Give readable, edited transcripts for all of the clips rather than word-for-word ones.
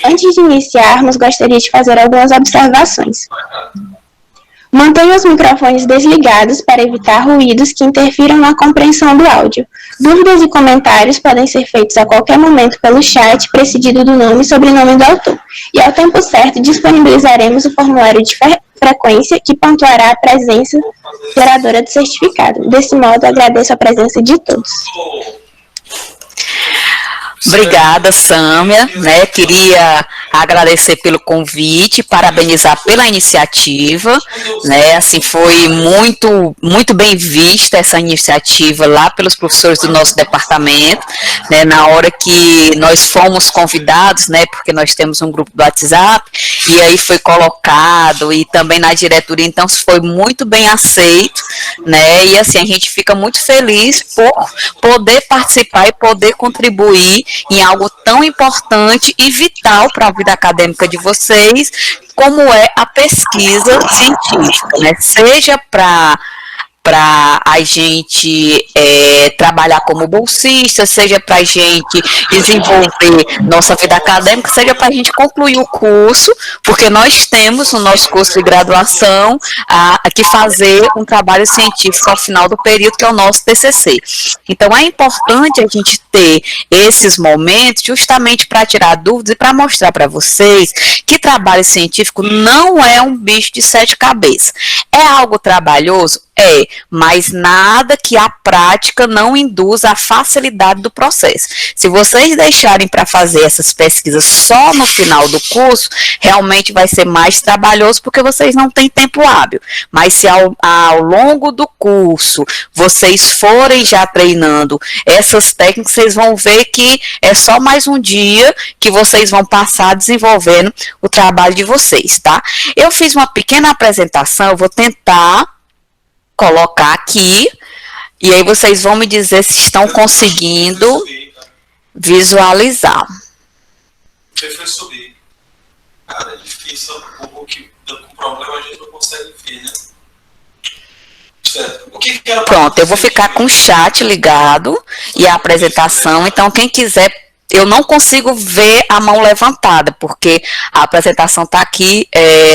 Antes de iniciarmos, gostaria de fazer algumas observações. Mantenha os microfones desligados para evitar ruídos que interfiram na compreensão do áudio. Dúvidas e comentários podem ser feitos a qualquer momento pelo chat, precedido do nome e sobrenome do autor. E ao tempo certo, disponibilizaremos o formulário de frequência que pontuará a presença geradora do certificado. Desse modo, agradeço a presença de todos. Obrigada, Sâmia, né? Queria agradecer pelo convite, parabenizar pela iniciativa, né? Assim, foi muito bem vista essa iniciativa lá pelos professores do nosso departamento, né? Na hora que nós fomos convidados, né? Porque nós temos um grupo do WhatsApp, e aí foi colocado, e também na diretoria, então foi muito bem aceito, né? E assim, a gente fica muito feliz por poder participar e poder contribuir em algo tão importante e vital para a vida acadêmica de vocês, como é a pesquisa científica, né? Seja para a gente trabalhar como bolsista, seja para a gente desenvolver nossa vida acadêmica, seja para a gente concluir o curso, porque nós temos no nosso curso de graduação que fazer um trabalho científico ao final do período, que é o nosso TCC. Então, é importante a gente ter esses momentos justamente para tirar dúvidas e para mostrar para vocês que trabalho científico não é um bicho de 7 cabeças. É algo trabalhoso? É, mas nada que a prática não induza a facilidade do processo. Se vocês deixarem para fazer essas pesquisas só no final do curso, realmente vai ser mais trabalhoso, porque vocês não têm tempo hábil. Mas se ao longo do curso vocês forem já treinando essas técnicas, vocês vão ver que é só mais um dia que vocês vão passar desenvolvendo o trabalho de vocês, tá? Eu fiz uma pequena apresentação, eu vou tentar colocar aqui, e aí vocês vão me dizer se estão conseguindo visualizar. Prefiro subir. Cara, é difícil, o que com problema a gente não consegue ver, né? Certo. O que era Pronto, eu vou ficar com o chat ligado e a apresentação, então quem quiser. Eu não consigo ver a mão levantada, porque a apresentação está aqui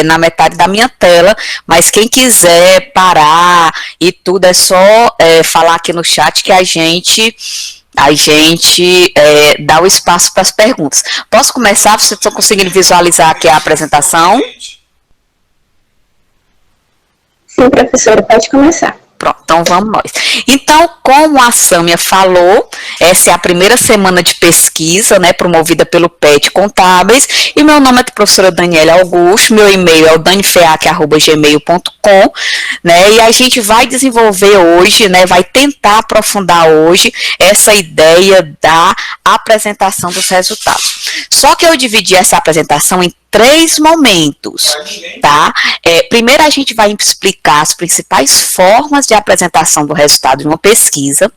na metade da minha tela, mas quem quiser parar e tudo, é só falar aqui no chat que a gente dá o espaço para as perguntas. Posso começar? Vocês estão conseguindo visualizar aqui a apresentação? Sim, professora, pode começar. Pronto, então vamos nós. Então, como a Sâmia falou, essa é a primeira semana de pesquisa, né, promovida pelo PET Contábeis, e meu nome é a professora Daniela Augusto, meu e-mail é o danifeac@gmail.com, né, e a gente vai desenvolver hoje, né, vai tentar aprofundar hoje essa ideia da apresentação dos resultados. Só que eu dividi essa apresentação em 3 momentos, tá? Primeiro a gente vai explicar as principais formas de apresentação do resultado de uma pesquisa.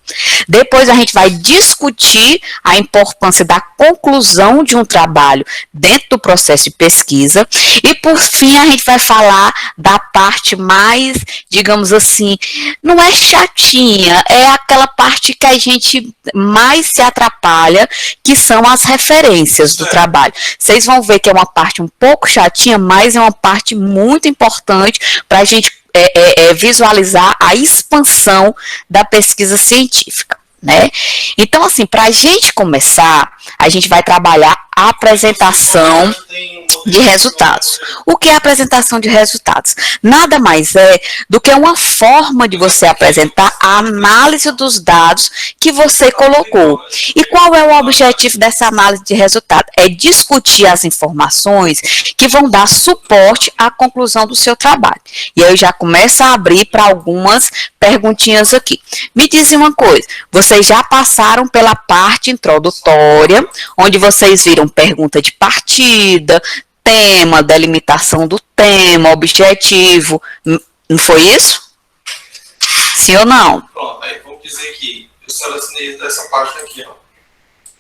Depois a gente vai discutir a importância da conclusão de um trabalho dentro do processo de pesquisa. E por fim a gente vai falar da parte mais, digamos assim, não é chatinha, é aquela parte que a gente mais se atrapalha, que são as referências do trabalho. Vocês vão ver que é uma parte um pouco chatinha, mas é uma parte muito importante para a gente visualizar a expansão da pesquisa científica, né? Então, assim, para a gente começar, a gente vai trabalhar a apresentação de resultados. O que é a apresentação de resultados? Nada mais é do que uma forma de você apresentar a análise dos dados que você colocou. E qual é o objetivo dessa análise de resultado? É discutir as informações que vão dar suporte à conclusão do seu trabalho. E aí eu já começo a abrir para algumas perguntinhas aqui. Me dizem uma coisa, vocês já passaram pela parte introdutória, onde vocês viram pergunta de partida, tema, delimitação do tema, objetivo, não foi isso? Sim ou não? Pronto, aí vamos dizer que eu selecionei dessa página aqui, ó.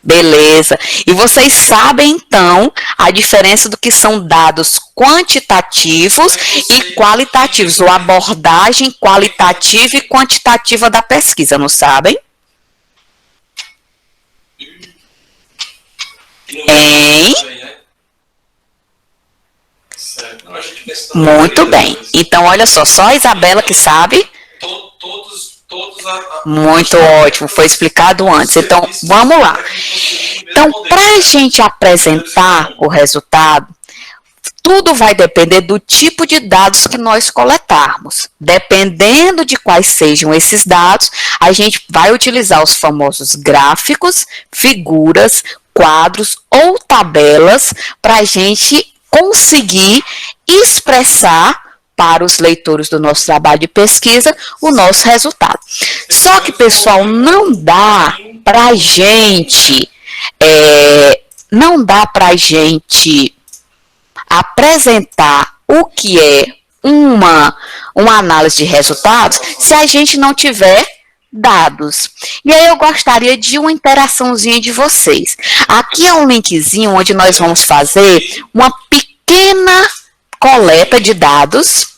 Beleza. E vocês sabem, então, a diferença do que são dados quantitativos e qualitativos, ou abordagem qualitativa e quantitativa da pesquisa, não sabem? Hein? Certo. Não, a gente pensa Muito bem. Então, olha só a Isabela que sabe. Todos Muito ótimo, foi explicado antes. Então, vamos lá. Então, para a gente apresentar o resultado, tudo vai depender do tipo de dados que nós coletarmos. Dependendo de quais sejam esses dados, a gente vai utilizar os famosos gráficos, figuras, quadros ou tabelas para a gente conseguir expressar para os leitores do nosso trabalho de pesquisa o nosso resultado. Só que, pessoal, não dá para a gente apresentar o que é uma análise de resultados se a gente não tiver dados. E aí eu gostaria de uma interaçãozinha de vocês. Aqui é um linkzinho onde nós vamos fazer uma pequena coleta de dados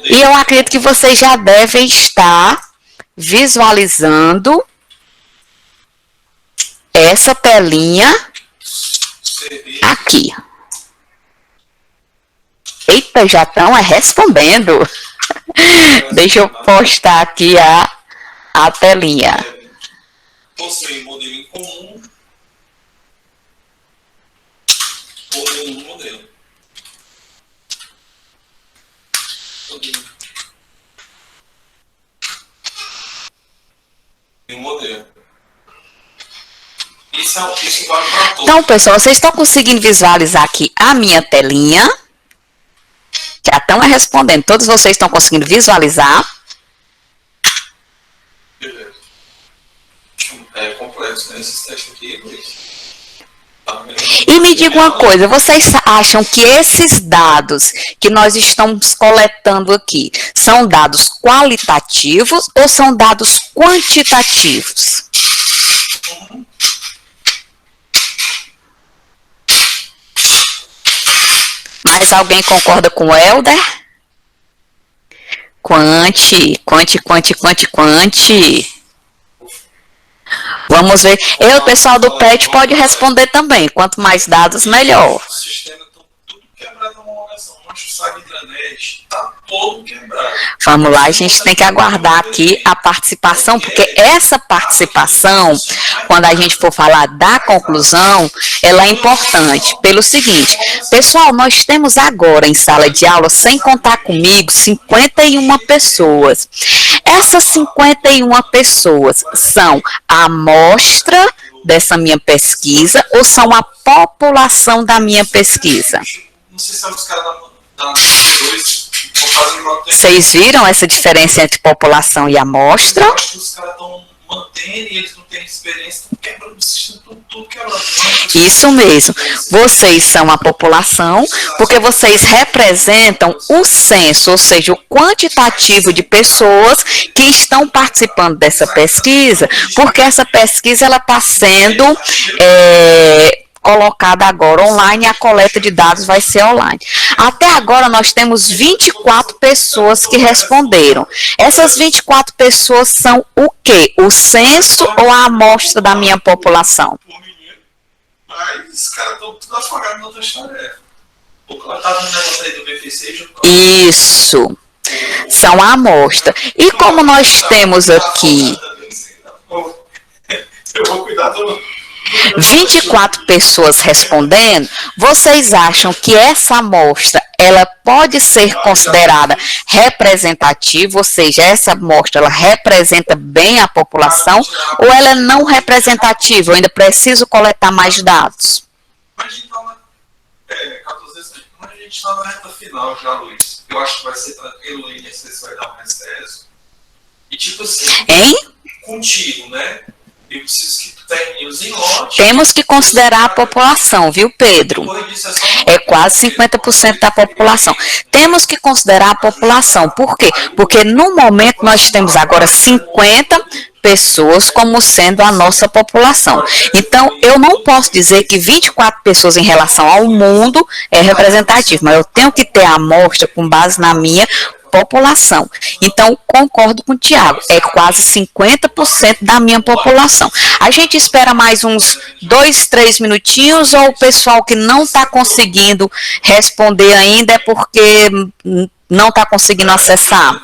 e eu acredito que vocês já devem estar visualizando essa telinha aqui. Eita, já estão respondendo. Deixa eu postar aqui a telinha. Possui modelo em comum ou nenhum modelo. Nenhum modelo. Isso vale para todos. Então, pessoal, vocês estão conseguindo visualizar aqui a minha telinha? Já estão respondendo. Todos vocês estão conseguindo visualizar? Beleza. É complexo, né? Esses testes aqui, Luiz. E me diga uma coisa, vocês acham que esses dados que nós estamos coletando aqui são dados qualitativos ou são dados quantitativos? Mais alguém concorda com o Helder? Quanti. Vamos ver. O pessoal do PET pode responder também. Quanto mais dados, melhor. O sistema está tudo quebrado na homologação. Nosso site intranet está todo quebrado. Vamos lá, a gente tem que aguardar aqui a participação, porque essa participação, quando a gente for falar da conclusão, ela é importante. Pelo seguinte, pessoal, nós temos agora em sala de aula, sem contar comigo, 51 pessoas. Essas 51 pessoas são a amostra dessa minha pesquisa ou são a população da minha pesquisa? Não sei se os caras da 2 estão fazendo. Vocês viram essa diferença entre população e amostra? Eu acho que os caras estão mantendo e eles não têm experiência, estão quebrando o sistema, tudo quebrando. Isso mesmo. Vocês são a população, porque vocês representam o censo, ou seja, o quantitativo de pessoas que estão participando dessa pesquisa, porque essa pesquisa ela está sendo colocada agora online, a coleta de dados vai ser online. Até agora nós temos 24 pessoas que responderam. Essas 24 pessoas são o quê? O censo ou a amostra da minha população? Mas os caras estão tudo afogados na outra tarefa. O que ela estava no negócio aí do BFC Isso. São a amostra. E como nós temos aqui eu vou cuidar do 24 pessoas respondendo, vocês acham que essa amostra ela pode ser considerada representativa, ou seja, essa amostra ela representa bem a população, ou ela é não representativa? Eu ainda preciso coletar mais dados. Mas a gente está na reta final já, Luiz. Eu acho que vai ser tranquilo, o INSS vai dar mais teso. E tipo assim, contigo, né? Eu preciso que tu tenha os lote. Temos que considerar a população, viu, Pedro? É quase 50% da população. Temos que considerar a população. Por quê? Porque no momento nós temos agora 50 pessoas como sendo a nossa população. Então, eu não posso dizer que 24 pessoas em relação ao mundo é representativo, mas eu tenho que ter a amostra com base na minha população. Então, concordo com o Tiago, é quase 50% da minha população. A gente espera mais uns 2, 3 minutinhos, ou o pessoal que não está conseguindo responder ainda é porque não está conseguindo acessar?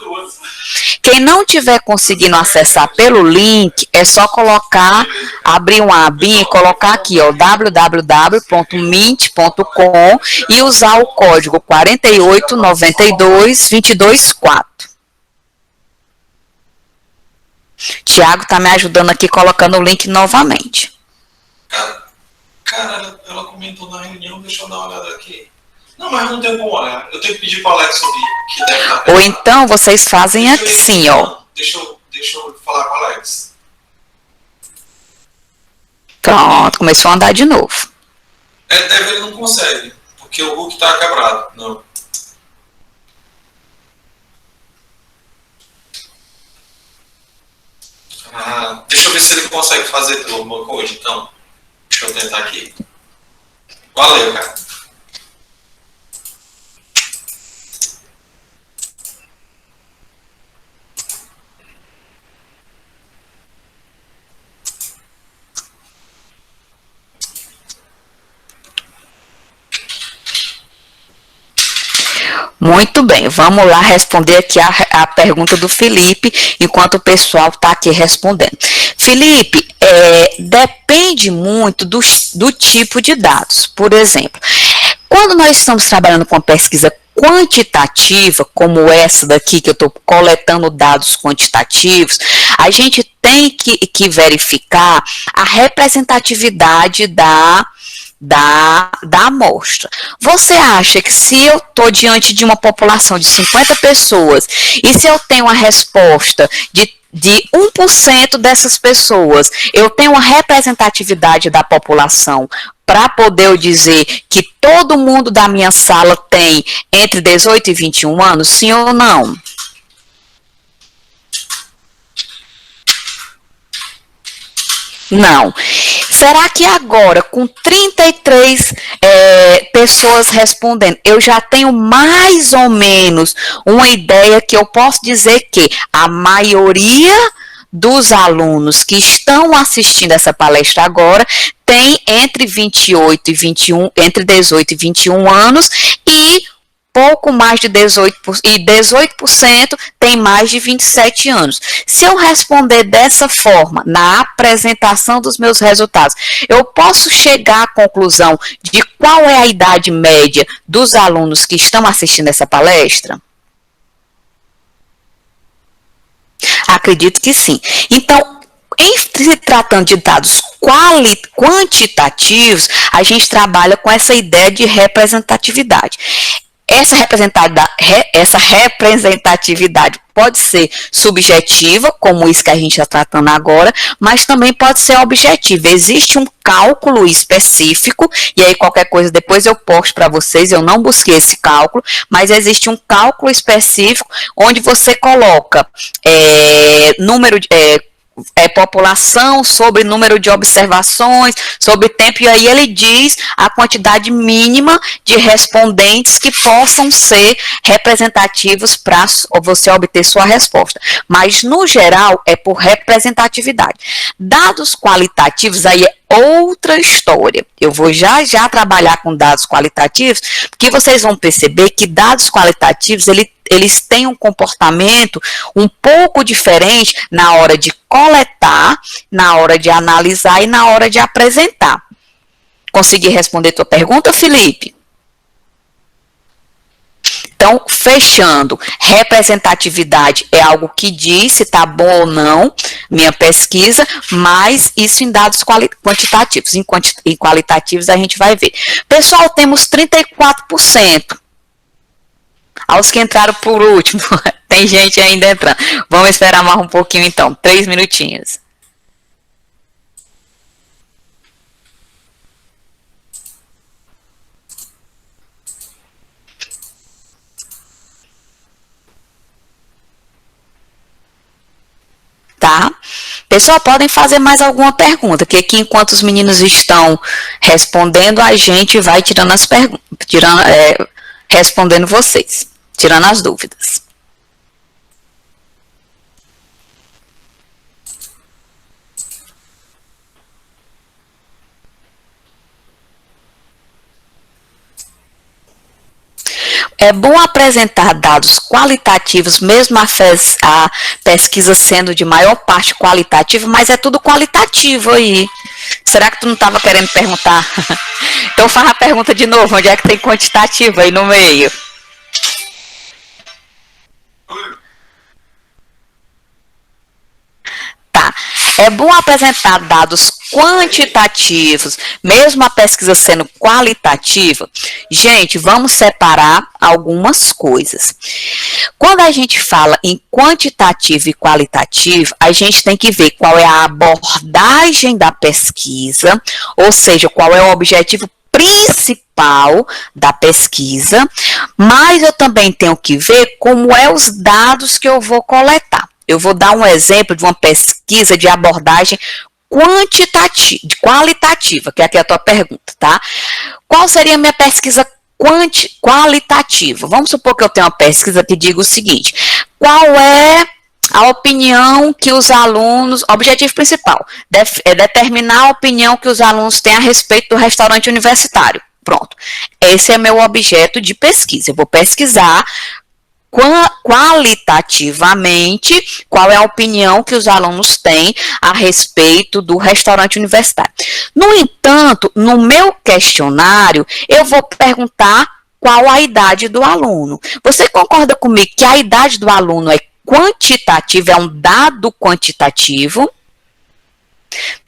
Quem não tiver conseguindo acessar pelo link, é só colocar, abrir uma abinha e colocar aqui, ó, www.mint.com e usar o código 4892224. Tiago está me ajudando aqui colocando o link novamente. Cara, ela comentou na reunião, deixa eu dar uma olhada aqui. Não, mas não tem como olhar. Eu tenho que pedir para o Alex subir, que deve estar. Ou então vocês fazem assim, ó. Deixa eu falar com o Alex. Pronto, começou a andar de novo. Ele não consegue, porque o Hulk está quebrado. Não. Deixa eu ver se ele consegue fazer alguma coisa, então. Deixa eu tentar aqui. Valeu, cara. Muito bem, vamos lá responder aqui a pergunta do Felipe, enquanto o pessoal está aqui respondendo. Felipe, depende muito do tipo de dados. Por exemplo, quando nós estamos trabalhando com pesquisa quantitativa, como essa daqui, que eu estou coletando dados quantitativos, a gente tem que verificar a representatividade da amostra. Você acha que se eu estou diante de uma população de 50 pessoas e se eu tenho uma resposta de 1% dessas pessoas, eu tenho uma representatividade da população para poder eu dizer que todo mundo da minha sala tem entre 18 e 21 anos, sim ou não? Não. Será que agora, com 33 pessoas respondendo, eu já tenho mais ou menos uma ideia que eu posso dizer que a maioria dos alunos que estão assistindo essa palestra agora tem entre 18 e 21 anos e pouco mais de 18%, e 18% tem mais de 27 anos. Se eu responder dessa forma, na apresentação dos meus resultados, eu posso chegar à conclusão de qual é a idade média dos alunos que estão assistindo essa palestra? Acredito que sim. Então, em se tratando de dados quantitativos, a gente trabalha com essa ideia de representatividade. Essa representatividade pode ser subjetiva, como isso que a gente está tratando agora, mas também pode ser objetiva. Existe um cálculo específico, e aí qualquer coisa depois eu posto para vocês, eu não busquei esse cálculo, mas existe um cálculo específico onde você coloca número de... população, sobre número de observações, sobre tempo, e aí ele diz a quantidade mínima de respondentes que possam ser representativos para você obter sua resposta. Mas, no geral, é por representatividade. Dados qualitativos, aí é outra história. Eu vou já trabalhar com dados qualitativos, porque vocês vão perceber que dados qualitativos, eles têm um comportamento um pouco diferente na hora de coletar, na hora de analisar e na hora de apresentar. Consegui responder tua pergunta, Felipe? Então, fechando, representatividade é algo que diz se está bom ou não, minha pesquisa, mas isso em dados quantitativos. Em qualitativos a gente vai ver. Pessoal, temos 34%. Aos que entraram por último, tem gente ainda entrando. Vamos esperar mais um pouquinho então, 3 minutinhos. Tá? Pessoal, podem fazer mais alguma pergunta, que aqui enquanto os meninos estão respondendo, a gente vai tirando as perguntas, respondendo vocês, tirando as dúvidas. É bom apresentar dados qualitativos, mesmo a pesquisa sendo de maior parte qualitativa, mas é tudo qualitativo aí. Será que tu não estava querendo perguntar? Então faz a pergunta de novo, onde é que tem quantitativo aí no meio? Tá. É bom apresentar dados quantitativos, mesmo a pesquisa sendo qualitativa. Gente, vamos separar algumas coisas. Quando a gente fala em quantitativo e qualitativo, a gente tem que ver qual é a abordagem da pesquisa, ou seja, qual é o objetivo principal da pesquisa, mas eu também tenho que ver como é os dados que eu vou coletar. Eu vou dar um exemplo de uma pesquisa de abordagem qualitativa, que aqui é a tua pergunta, tá? Qual seria a minha pesquisa qualitativa? Vamos supor que eu tenho uma pesquisa que diga o seguinte: qual é a opinião que os alunos, objetivo principal, é determinar a opinião que os alunos têm a respeito do restaurante universitário. Pronto. Esse é meu objeto de pesquisa. Eu vou pesquisar qualitativamente qual é a opinião que os alunos têm a respeito do restaurante universitário. No entanto, no meu questionário, eu vou perguntar qual a idade do aluno. Você concorda comigo que a idade do aluno é quantitativa, é um dado quantitativo?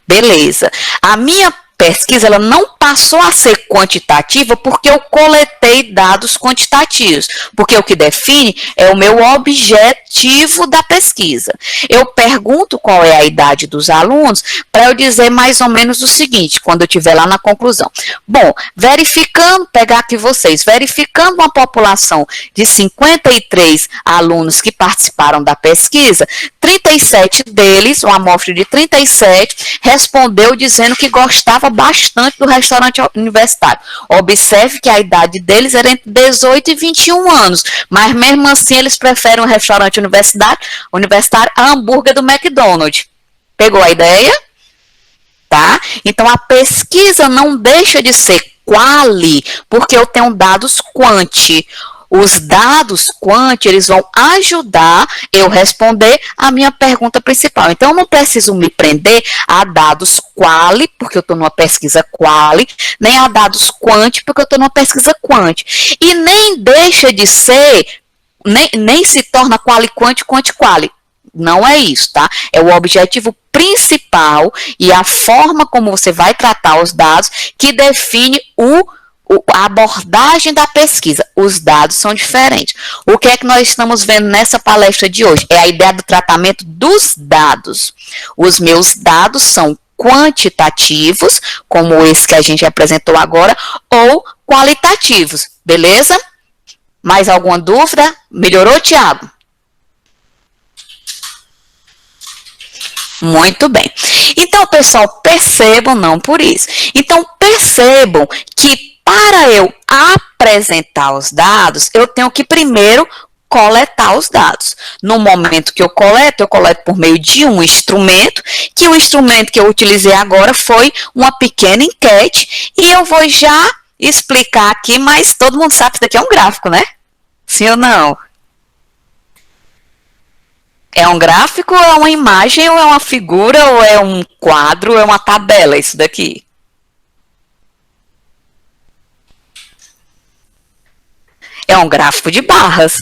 Beleza. A minha pesquisa ela não passou a ser quantitativa porque eu coletei dados quantitativos, porque o que define é o meu objetivo da pesquisa. Eu pergunto qual é a idade dos alunos para eu dizer mais ou menos o seguinte, quando eu estiver lá na conclusão. Bom, verificando, pegar aqui vocês, verificando uma população de 53 alunos que participaram da pesquisa, 37 deles, uma amostra de 37, respondeu dizendo que gostava bastante do restaurante universitário. Observe que a idade deles era entre 18 e 21 anos, mas mesmo assim eles preferem um restaurante universitário a hambúrguer do McDonald's. Pegou a ideia? Tá? Então a pesquisa não deixa de ser quali, porque eu tenho dados quanti. Os dados quanti, eles vão ajudar eu responder a minha pergunta principal. Então, eu não preciso me prender a dados quali, porque eu estou numa pesquisa quali, nem a dados quanti, porque eu estou numa pesquisa quanti. E nem deixa de ser, nem se torna quali quanti, quanti quali. Não é isso, tá? É o objetivo principal e a forma como você vai tratar os dados que define a abordagem da pesquisa. Os dados são diferentes. O que é que nós estamos vendo nessa palestra de hoje? É a ideia do tratamento dos dados. Os meus dados são quantitativos, como esse que a gente apresentou agora, ou qualitativos, beleza? Mais alguma dúvida? Melhorou, Tiago? Muito bem. Então, pessoal, percebam, não por isso. Então, percebam que para eu apresentar os dados, eu tenho que primeiro coletar os dados. No momento que eu coleto por meio de um instrumento, que o instrumento que eu utilizei agora foi uma pequena enquete, e eu vou já explicar aqui, mas todo mundo sabe que isso daqui é um gráfico, né? Sim ou não? É um gráfico, ou é uma imagem, ou é uma figura, ou é um quadro, ou é uma tabela, isso daqui? É um gráfico de barras.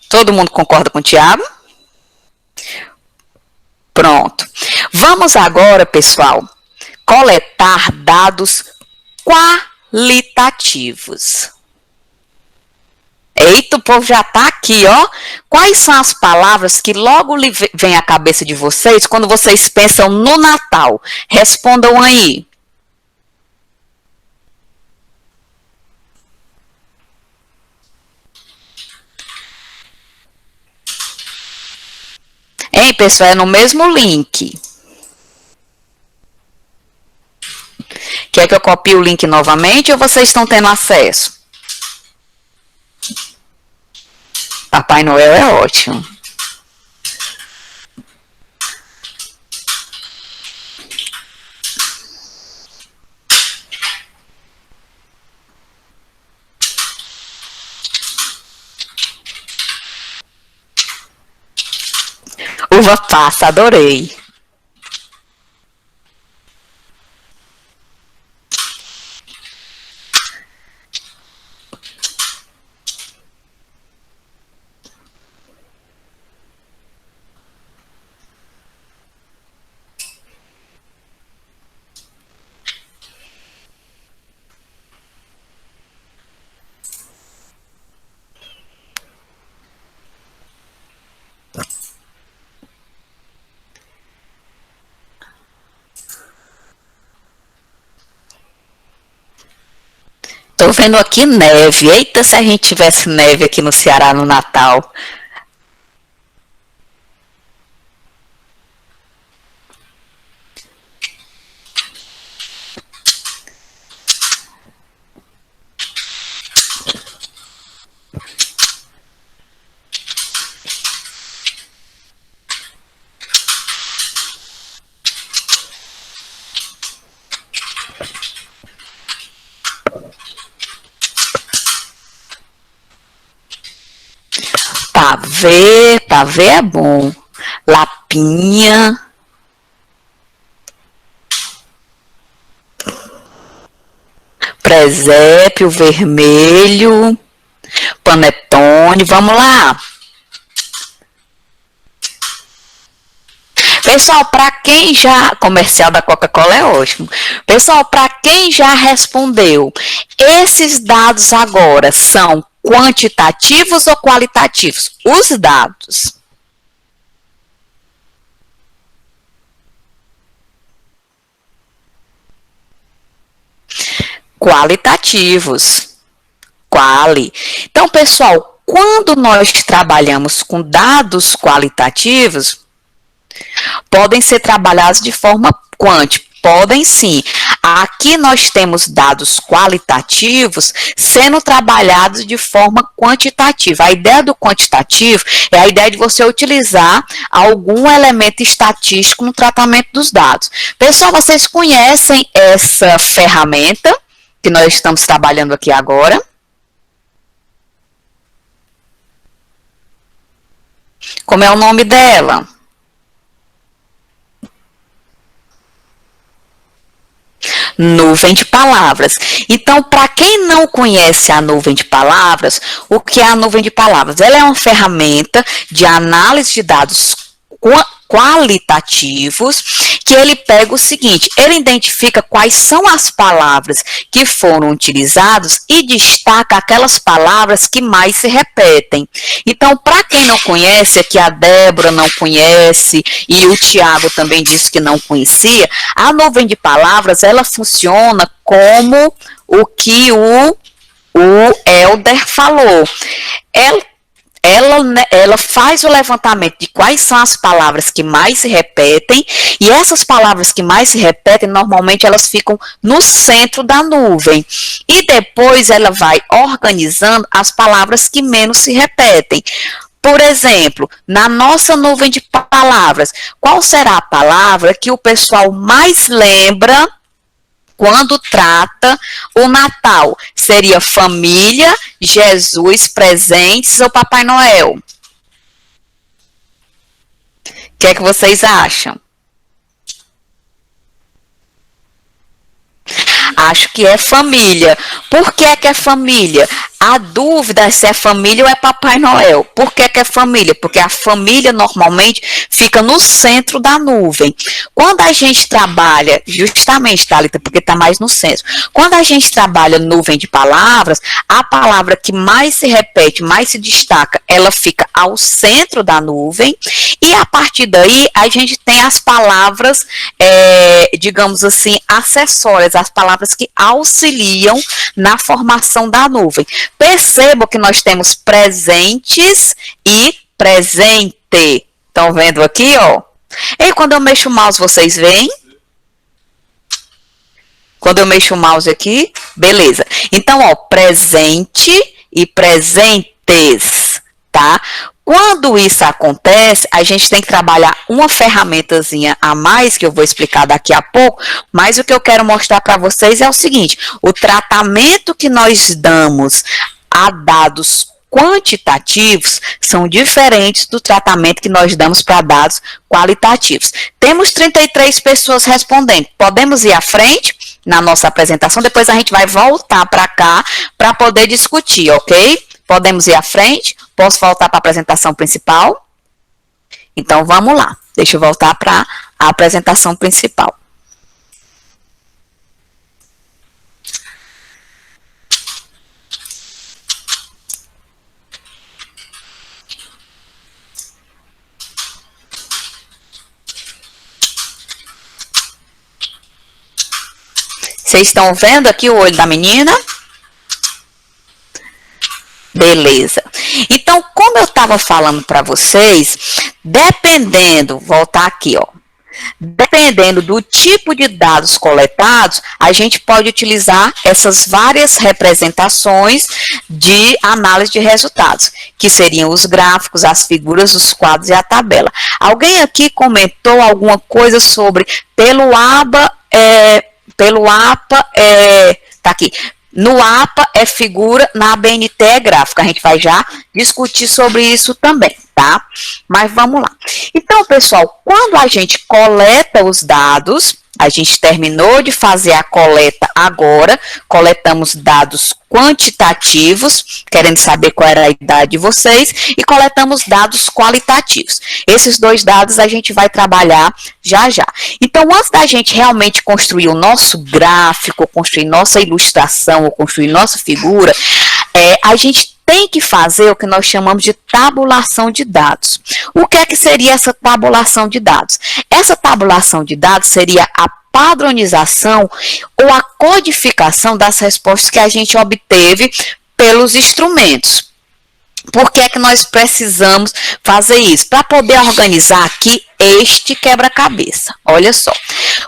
Todo mundo concorda com o Tiago? Pronto. Vamos agora, pessoal, coletar dados qualitativos. Eita, o povo já está aqui, ó. Quais são as palavras que logo vem à cabeça de vocês quando vocês pensam no Natal? Respondam aí. Hein, pessoal? É no mesmo link. Quer que eu copie o link novamente ou vocês estão tendo acesso? Papai Noel é ótimo. Uva passa, adorei. Tô vendo aqui neve. Eita, se a gente tivesse neve aqui no Ceará no Natal. Pavê é bom. Lapinha. Presépio vermelho. Panetone. Vamos lá. Pessoal, para quem já... Comercial da Coca-Cola é ótimo. Pessoal, para quem já respondeu, esses dados agora são quantitativos ou qualitativos? Os dados. Qualitativos. Então, pessoal, quando nós trabalhamos com dados qualitativos, podem ser trabalhados de forma quântica. Podem sim. Aqui nós temos dados qualitativos sendo trabalhados de forma quantitativa. A ideia do quantitativo é a ideia de você utilizar algum elemento estatístico no tratamento dos dados. Pessoal, vocês conhecem essa ferramenta que nós estamos trabalhando aqui agora? Como é o nome dela? Nuvem de palavras. Então, para quem não conhece a nuvem de palavras, o que é a nuvem de palavras? Ela é uma ferramenta de análise de dados qualitativos, que ele pega o seguinte, ele identifica quais são as palavras que foram utilizadas e destaca aquelas palavras que mais se repetem. Então, para quem não conhece, aqui a Débora não conhece e o Tiago também disse que não conhecia, a nuvem de palavras, ela funciona como o que o Helder falou. Ela faz o levantamento de quais são as palavras que mais se repetem, e essas palavras que mais se repetem, normalmente elas ficam no centro da nuvem. E depois ela vai organizando as palavras que menos se repetem. Por exemplo, na nossa nuvem de palavras, qual será a palavra que o pessoal mais lembra quando trata o Natal? Seria família, Jesus, presentes ou Papai Noel? O que é que vocês acham? Acho que é família. Por que é família? A dúvida é se é família ou é Papai Noel. Por que é família? Porque a família normalmente fica no centro da nuvem. Quando a gente trabalha, justamente, Thalita, porque está mais no centro. Quando a gente trabalha nuvem de palavras, a palavra que mais se repete, mais se destaca, ela fica ao centro da nuvem. E a partir daí, a gente tem as palavras, digamos assim, acessórias, as palavras que auxiliam na formação da nuvem. Perceba que nós temos presentes e presente. Estão vendo aqui, ó? E quando eu mexo o mouse, vocês veem? Quando eu mexo o mouse aqui, beleza. Então, ó, presente e presentes, tá? Quando isso acontece, a gente tem que trabalhar uma ferramentazinha a mais, que eu vou explicar daqui a pouco, mas o que eu quero mostrar para vocês é o seguinte, o tratamento que nós damos a dados quantitativos são diferentes do tratamento que nós damos para dados qualitativos. Temos 33 pessoas respondendo. Podemos ir à frente na nossa apresentação, depois a gente vai voltar para cá para poder discutir, ok? Podemos ir à frente? Posso voltar para a apresentação principal? Então, vamos lá. Deixa eu voltar para a apresentação principal. Vocês estão vendo aqui o olho da menina? Beleza. Então, como eu estava falando para vocês, dependendo, voltar aqui, ó. Dependendo do tipo de dados coletados, a gente pode utilizar essas várias representações de análise de resultados, que seriam os gráficos, as figuras, os quadros e a tabela. Alguém aqui comentou alguma coisa sobre pelo APA, tá aqui. No APA é figura, na ABNT é gráfico. A gente vai já discutir sobre isso também, tá? Mas vamos lá. Então, pessoal, quando a gente coleta os dados, a gente terminou de fazer a coleta agora, coletamos dados quantitativos, querendo saber qual era a idade de vocês, e coletamos dados qualitativos. Esses dois dados a gente vai trabalhar já já. Então, antes da gente realmente construir o nosso gráfico, construir nossa ilustração, ou construir nossa figura, a gente tem que fazer o que nós chamamos de tabulação de dados. O que é que seria essa tabulação de dados? Essa tabulação de dados seria a padronização ou a codificação das respostas que a gente obteve pelos instrumentos. Por que é que nós precisamos fazer isso? Para poder organizar aqui este quebra-cabeça. Olha só.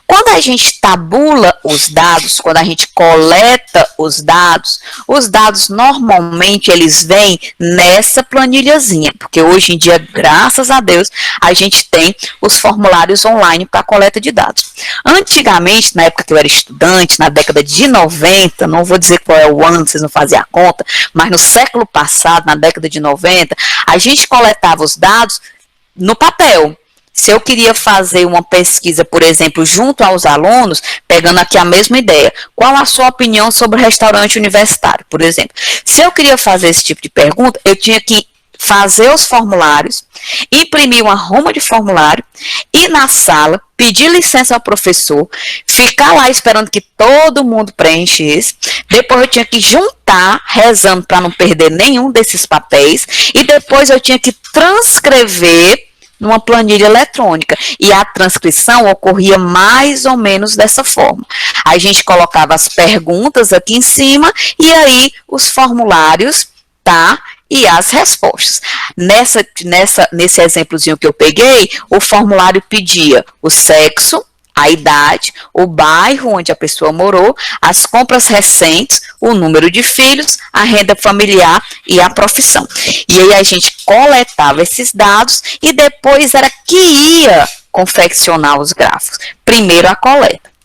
Quando a gente tabula os dados, quando a gente coleta os dados normalmente eles vêm nessa planilhazinha, porque hoje em dia, graças a Deus, a gente tem os formulários online para coleta de dados. Antigamente, na época que eu era estudante, na década de 90, não vou dizer qual é o ano, vocês não faziam a conta, mas no século passado, na década de 90, a gente coletava os dados no papel. Se eu queria fazer uma pesquisa, por exemplo, junto aos alunos, pegando aqui a mesma ideia, qual a sua opinião sobre o restaurante universitário, por exemplo? Se eu queria fazer esse tipo de pergunta, eu tinha que fazer os formulários, imprimir uma roma de formulário, ir na sala, pedir licença ao professor, ficar lá esperando que todo mundo preenchesse, depois eu tinha que juntar, rezando para não perder nenhum desses papéis, e depois eu tinha que transcrever numa planilha eletrônica, e a transcrição ocorria mais ou menos dessa forma. A gente colocava as perguntas aqui em cima, e aí os formulários, tá? E as respostas. Nesse exemplozinho que eu peguei, o formulário pedia o sexo, a idade, o bairro onde a pessoa morou, as compras recentes, o número de filhos, a renda familiar e a profissão. E aí a gente coletava esses dados e depois era que ia confeccionar os gráficos. Primeiro a coleta.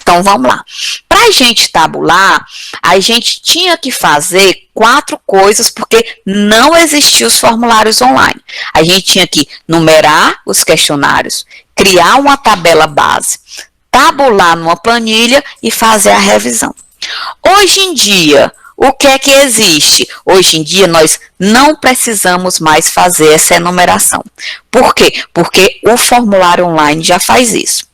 Então, vamos lá. Para a gente tabular, a gente tinha que fazer 4 coisas, porque não existiam os formulários online. A gente tinha que numerar os questionários, criar uma tabela base, tabular numa planilha e fazer a revisão. Hoje em dia, o que é que existe? Hoje em dia, nós não precisamos mais fazer essa enumeração. Por quê? Porque o formulário online já faz isso.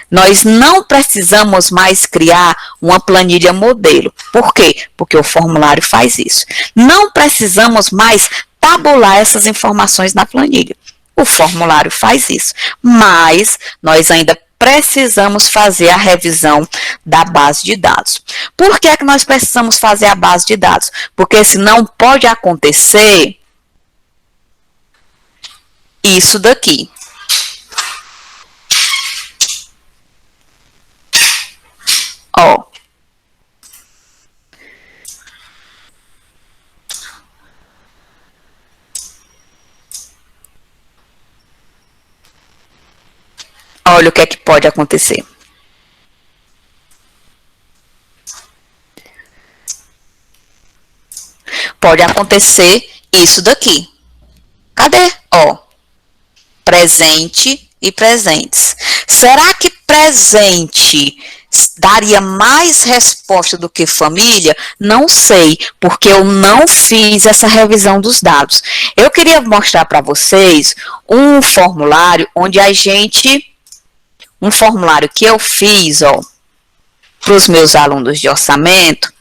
Nós não precisamos mais criar uma planilha modelo. Por quê? Porque o formulário faz isso. Não precisamos mais tabular essas informações na planilha. O formulário faz isso. Mas nós ainda precisamos fazer a revisão da base de dados. Por que é que nós precisamos fazer a base de dados? Porque senão pode acontecer isso daqui. Ó. Olha o que é que pode acontecer. Pode acontecer isso daqui. Cadê? Ó, presente e presentes. Será que presente daria mais resposta do que família? Não sei, porque eu não fiz essa revisão dos dados. Eu queria mostrar para vocês um formulário onde um formulário que eu fiz, ó, para os meus alunos de orçamento,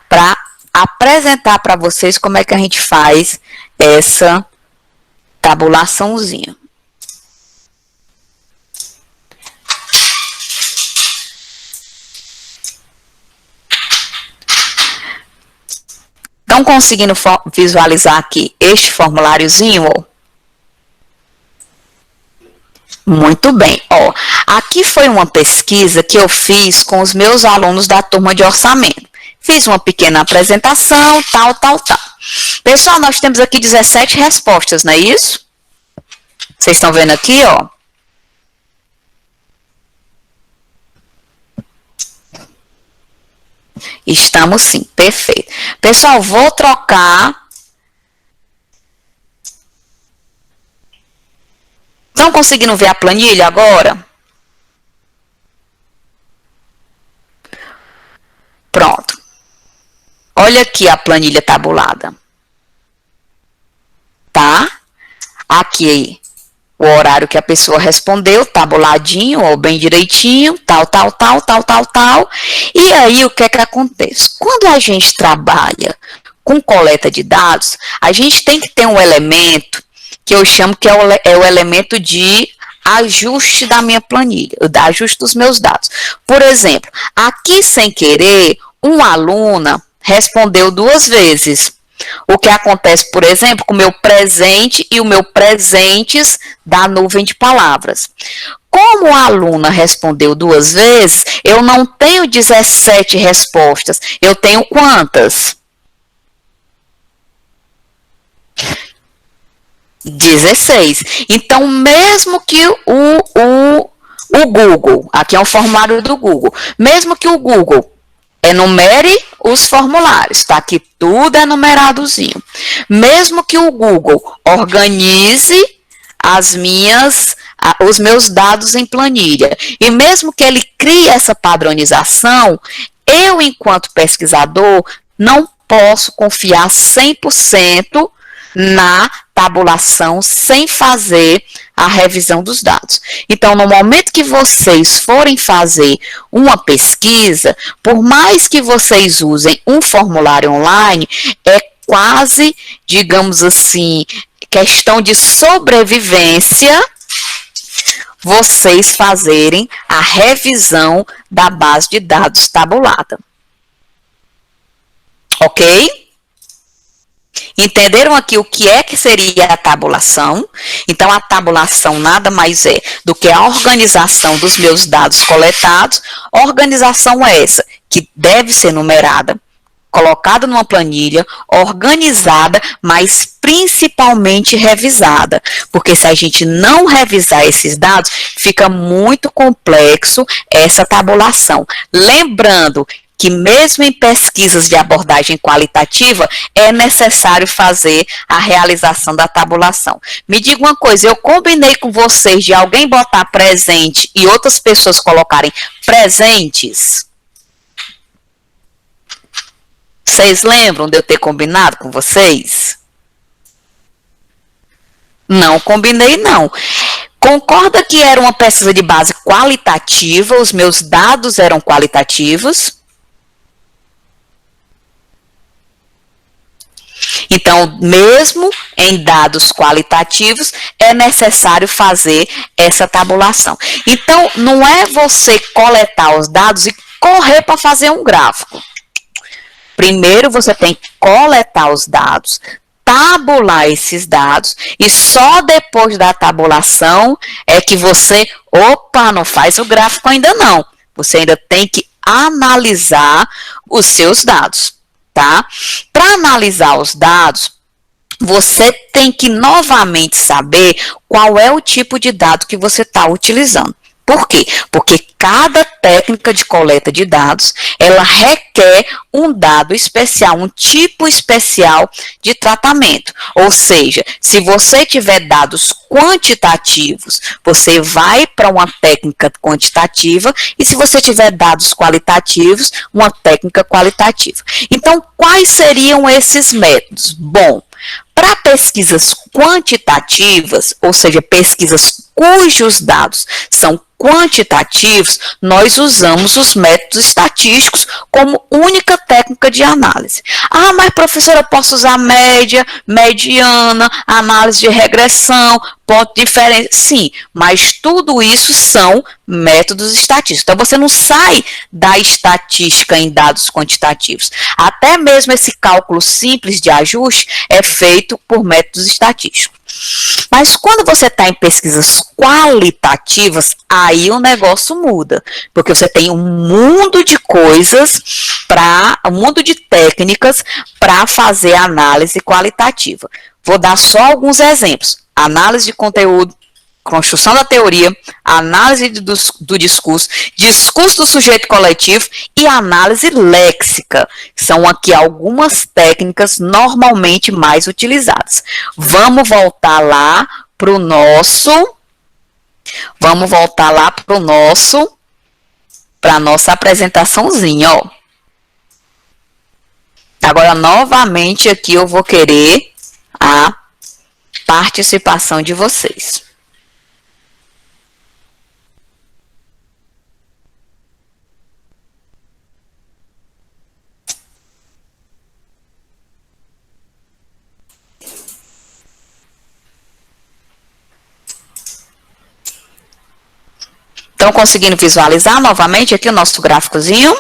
para apresentar para vocês como é que a gente faz essa tabulaçãozinha. Estão conseguindo visualizar aqui este formuláriozinho, ó? Muito bem, ó. Aqui foi uma pesquisa que eu fiz com os meus alunos da turma de orçamento. Fiz uma pequena apresentação, tal. Pessoal, nós temos aqui 17 respostas, não é isso? Vocês estão vendo aqui, ó? Estamos sim, perfeito. Pessoal, vou trocar. Estão conseguindo ver a planilha agora? Pronto. Olha aqui a planilha tabulada. Tá? Aqui o horário que a pessoa respondeu, tabuladinho, ou bem direitinho, tal. E aí, o que é que acontece? Quando a gente trabalha com coleta de dados, a gente tem que ter um elemento que eu chamo que é o elemento de ajuste da minha planilha, ajuste dos meus dados. Por exemplo, aqui, sem querer, uma aluna respondeu 2 vezes. O que acontece, por exemplo, com o meu presente e o meu presentes da nuvem de palavras. Como a aluna respondeu 2 vezes, eu não tenho 17 respostas. Eu tenho quantas? 16. Então, mesmo que o Google, aqui é um formulário do Google, mesmo que o Google enumere os formulários, tá? Aqui tudo é numeradozinho. Mesmo que o Google organize os meus dados em planilha, e mesmo que ele crie essa padronização, eu, enquanto pesquisador, não posso confiar 100% na tabulação sem fazer a revisão dos dados. Então, no momento que vocês forem fazer uma pesquisa, por mais que vocês usem um formulário online, é quase, digamos assim, questão de sobrevivência vocês fazerem a revisão da base de dados tabulada. Ok? Entenderam aqui o que é que seria a tabulação? Então, a tabulação nada mais é do que a organização dos meus dados coletados. Organização é essa, que deve ser numerada, colocada numa planilha, organizada, mas principalmente revisada. Porque se a gente não revisar esses dados, fica muito complexo essa tabulação. Lembrando que mesmo em pesquisas de abordagem qualitativa, é necessário fazer a realização da tabulação. Me diga uma coisa, eu combinei com vocês de alguém botar presente e outras pessoas colocarem presentes? Vocês lembram de eu ter combinado com vocês? Não combinei, não. Concorda que era uma pesquisa de base qualitativa, os meus dados eram qualitativos? Então, mesmo em dados qualitativos, é necessário fazer essa tabulação. Então, não é você coletar os dados e correr para fazer um gráfico. Primeiro, você tem que coletar os dados, tabular esses dados, e só depois da tabulação é que você, não faz o gráfico ainda não. Você ainda tem que analisar os seus dados. Tá? Para analisar os dados, você tem que novamente saber qual é o tipo de dado que você está utilizando. Por quê? Porque cada técnica de coleta de dados, ela requer um dado especial, um tipo especial de tratamento. Ou seja, se você tiver dados quantitativos, você vai para uma técnica quantitativa, e se você tiver dados qualitativos, uma técnica qualitativa. Então, quais seriam esses métodos? Bom, para pesquisas quantitativas, ou seja, pesquisas cujos dados são quantitativos, nós usamos os métodos estatísticos como única técnica de análise. Ah, mas professora, eu posso usar média, mediana, análise de regressão, ponto de diferença? Sim, mas tudo isso são métodos estatísticos. Então, você não sai da estatística em dados quantitativos. Até mesmo esse cálculo simples de ajuste é feito por métodos estatísticos. Mas quando você está em pesquisas qualitativas, aí o negócio muda, porque você tem um mundo de coisas, um mundo de técnicas para fazer análise qualitativa. Vou dar só alguns exemplos. Análise de conteúdo, construção da teoria, análise do discurso, discurso do sujeito coletivo e análise léxica. São aqui algumas técnicas normalmente mais utilizadas. Vamos voltar lá para o nosso, para a nossa apresentaçãozinha, ó. Agora, novamente, aqui eu vou querer a participação de vocês. Estão conseguindo visualizar novamente aqui o nosso gráficozinho?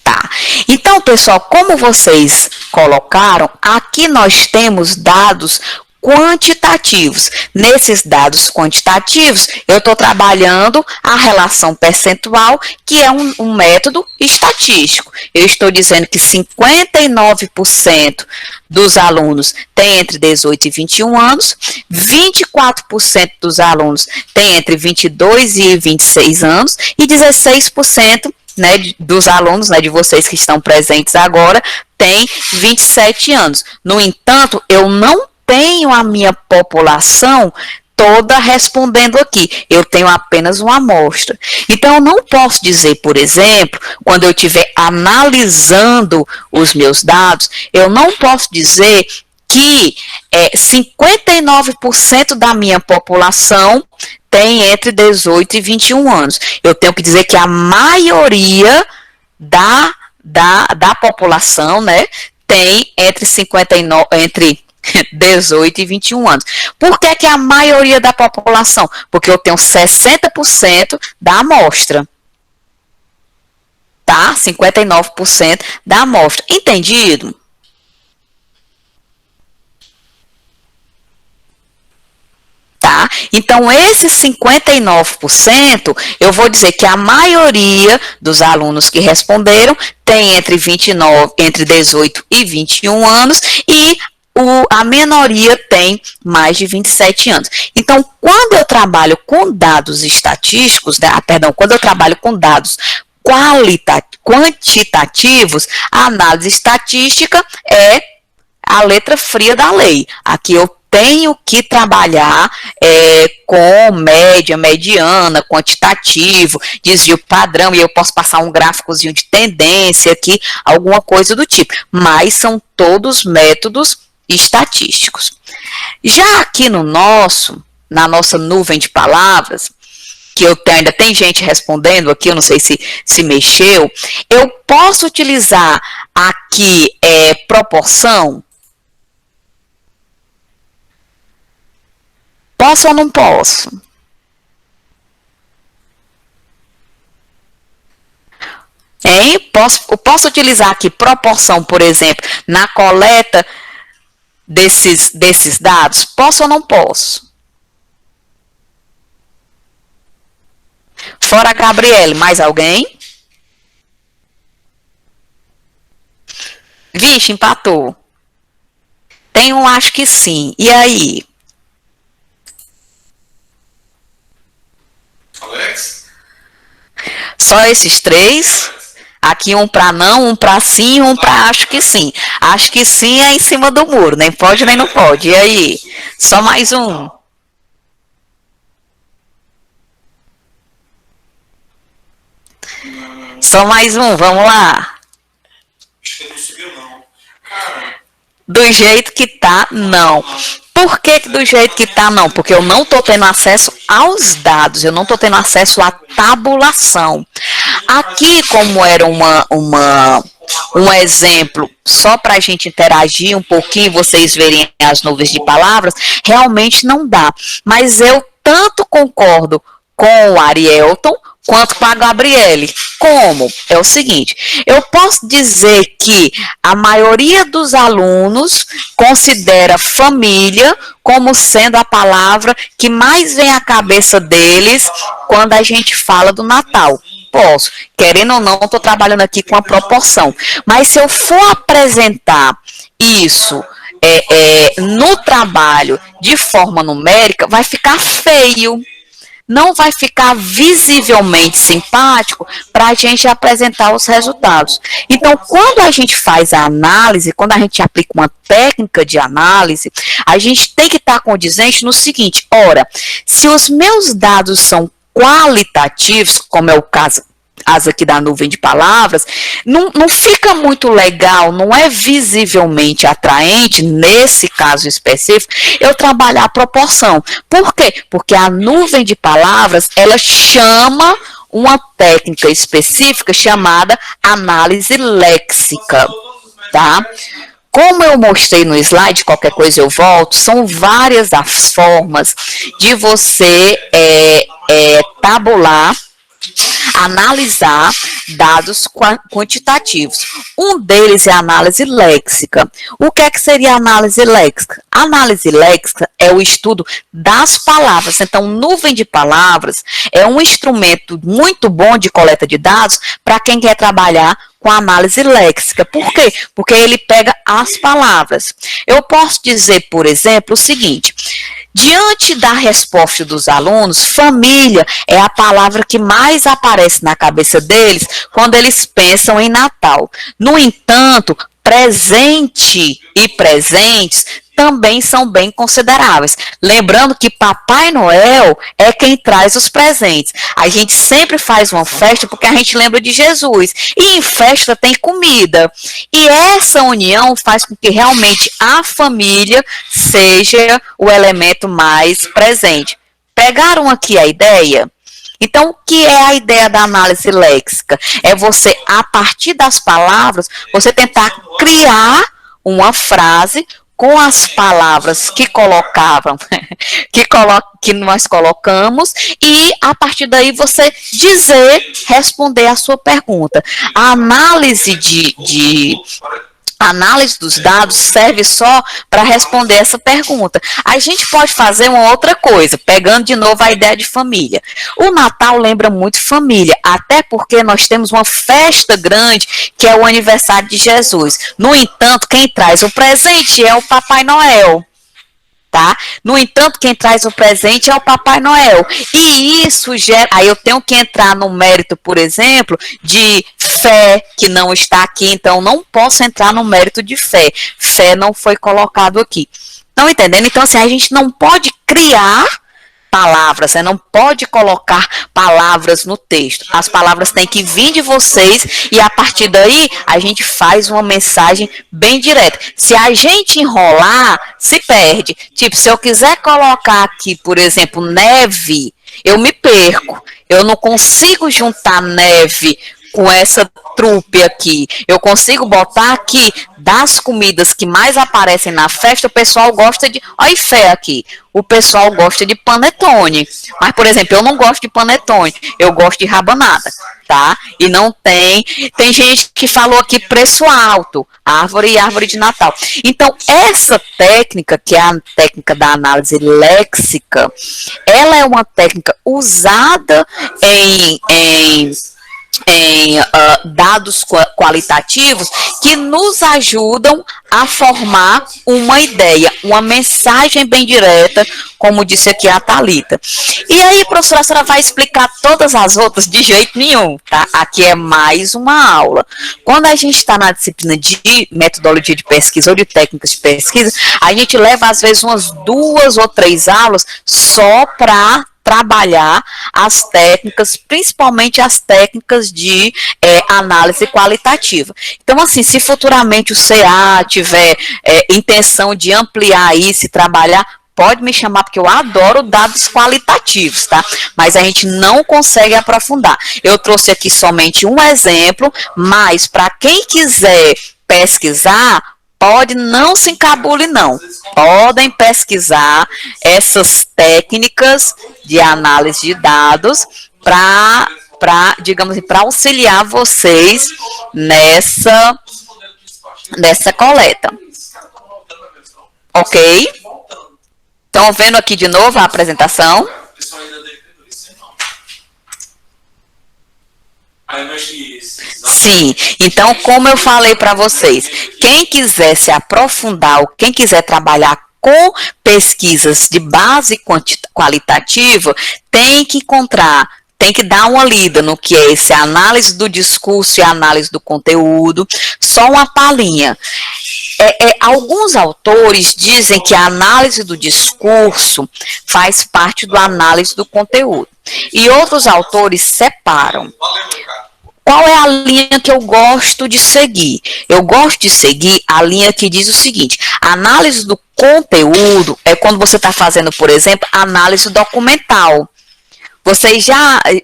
Tá. Então, pessoal, como vocês colocaram, aqui nós temos dados quantitativos. Nesses dados quantitativos, eu estou trabalhando a relação percentual, que é um método estatístico. Eu estou dizendo que 59% dos alunos têm entre 18 e 21 anos, 24% dos alunos têm entre 22 e 26 anos, e 16%, né, dos alunos, né, de vocês que estão presentes agora, têm 27 anos. No entanto, eu não tenho a minha população toda respondendo aqui. Eu tenho apenas uma amostra. Então, eu não posso dizer, por exemplo, quando eu estiver analisando os meus dados, eu não posso dizer que 59% da minha população tem entre 18 e 21 anos. Eu tenho que dizer que a maioria da população, né, tem entre 18 e 21 anos. Por que a maioria da população? Porque eu tenho 60% da amostra. Tá? 59% da amostra. Entendido? Tá? Então, esses 59%, eu vou dizer que a maioria dos alunos que responderam tem entre 18 e 21 anos e a minoria tem mais de 27 anos. Então, quando eu trabalho com dados estatísticos, quando eu trabalho com dados quantitativos, a análise estatística é a letra fria da lei. Aqui eu tenho que trabalhar com média, mediana, quantitativo, desvio padrão, e eu posso passar um gráficozinho de tendência aqui, alguma coisa do tipo. Mas são todos métodos estatísticos. Já aqui na nossa nuvem de palavras, que ainda tem gente respondendo aqui, eu não sei se mexeu, eu posso utilizar aqui proporção? Posso ou não posso? Eu posso utilizar aqui proporção, por exemplo, na coleta desses dados? Posso ou não posso? Fora a Gabriele, mais alguém? Vixe, empatou. Tem um, acho que sim. E aí? Só esses três? Aqui um para não, um para sim, um para acho que sim. Acho que sim é em cima do muro, nem pode nem não pode. E aí? Só mais um. Só mais um, vamos lá. Acho que não subiu, não. Cara. Do jeito que tá, não. Por que do jeito que tá, não? Porque eu não tô tendo acesso aos dados, eu não tô tendo acesso à tabulação. Aqui, como era um exemplo, só para a gente interagir um pouquinho, vocês verem as nuvens de palavras, realmente não dá. Mas eu tanto concordo com o Arielton, quanto com a Gabriele. Como? É o seguinte, eu posso dizer que a maioria dos alunos considera família como sendo a palavra que mais vem à cabeça deles quando a gente fala do Natal. Posso, querendo ou não, estou trabalhando aqui com a proporção. Mas se eu for apresentar isso no trabalho de forma numérica, vai ficar feio. Não vai ficar visivelmente simpático para a gente apresentar os resultados. Então, quando a gente faz a análise, quando a gente aplica uma técnica de análise, a gente tem que estar condizente no seguinte: ora, se os meus dados são qualitativos, como é o caso aqui da nuvem de palavras, não fica muito legal, não é visivelmente atraente, nesse caso específico, eu trabalhar a proporção. Por quê? Porque a nuvem de palavras, ela chama uma técnica específica chamada análise léxica, tá? Como eu mostrei no slide, qualquer coisa eu volto, são várias as formas de você tabular, analisar dados quantitativos. Um deles é a análise léxica. O que é que seria a análise léxica? A análise léxica é o estudo das palavras. Então, nuvem de palavras é um instrumento muito bom de coleta de dados para quem quer trabalhar com a análise léxica. Por quê? Porque ele pega as palavras. Eu posso dizer, por exemplo, o seguinte: diante da resposta dos alunos, família é a palavra que mais aparece na cabeça deles quando eles pensam em Natal. No entanto, presente e presentes também são bem consideráveis. Lembrando que Papai Noel é quem traz os presentes. A gente sempre faz uma festa porque a gente lembra de Jesus. E em festa tem comida. E essa união faz com que realmente a família seja o elemento mais presente. Pegaram aqui a ideia? Então, o que é a ideia da análise léxica? É você, a partir das palavras, você tentar criar uma frase com as palavras que que nós colocamos, e a partir daí você responder a sua pergunta. A análise a análise dos dados serve só para responder essa pergunta. A gente pode fazer uma outra coisa, pegando de novo a ideia de família. O Natal lembra muito família, até porque nós temos uma festa grande, que é o aniversário de Jesus. No entanto, quem traz o presente é o Papai Noel. Tá? No entanto, quem traz o presente é o Papai Noel. E isso gera... Aí eu tenho que entrar no mérito, por exemplo, de fé, que não está aqui, então não posso entrar no mérito de fé. Fé não foi colocado aqui. Estão entendendo? Então, assim, a gente não pode criar palavras, você não pode colocar palavras no texto. As palavras têm que vir de vocês e a partir daí a gente faz uma mensagem bem direta. Se a gente enrolar, se perde. Tipo, se eu quiser colocar aqui, por exemplo, neve, eu me perco. Eu não consigo juntar neve com essa trupe aqui. Eu consigo botar aqui das comidas que mais aparecem na festa, o pessoal gosta de... Olha fé aqui. O pessoal gosta de panetone. Mas, por exemplo, eu não gosto de panetone. Eu gosto de rabanada, tá? E não tem... Tem gente que falou aqui preço alto. Árvore e árvore de Natal. Então, essa técnica, que é a técnica da análise léxica, ela é uma técnica usada dados qualitativos que nos ajudam a formar uma ideia, uma mensagem bem direta, como disse aqui a Thalita. E aí, professora, a senhora vai explicar todas as outras? De jeito nenhum, tá? Aqui é mais uma aula. Quando a gente está na disciplina de metodologia de pesquisa ou de técnicas de pesquisa, a gente leva, às vezes, umas 2 ou 3 aulas só para trabalhar as técnicas, principalmente as técnicas de análise qualitativa. Então, assim, se futuramente o CA tiver intenção de ampliar isso e trabalhar, pode me chamar, porque eu adoro dados qualitativos, tá? Mas a gente não consegue aprofundar. Eu trouxe aqui somente um exemplo, mas para quem quiser pesquisar, pode, não se encabule, não. Podem pesquisar essas técnicas de análise de dados para, digamos assim, para auxiliar vocês nessa coleta. Ok? Estão vendo aqui de novo a apresentação? Sim, então como eu falei para vocês, quem quiser se aprofundar ou quem quiser trabalhar com pesquisas de base qualitativa, tem que encontrar, tem que dar uma lida no que é esse análise do discurso e análise do conteúdo. Só uma palhinha. Alguns autores dizem que a análise do discurso faz parte da análise do conteúdo. E outros autores separam. Qual é a linha que eu gosto de seguir? Eu gosto de seguir a linha que diz o seguinte: a análise do conteúdo é quando você está fazendo, por exemplo, análise documental.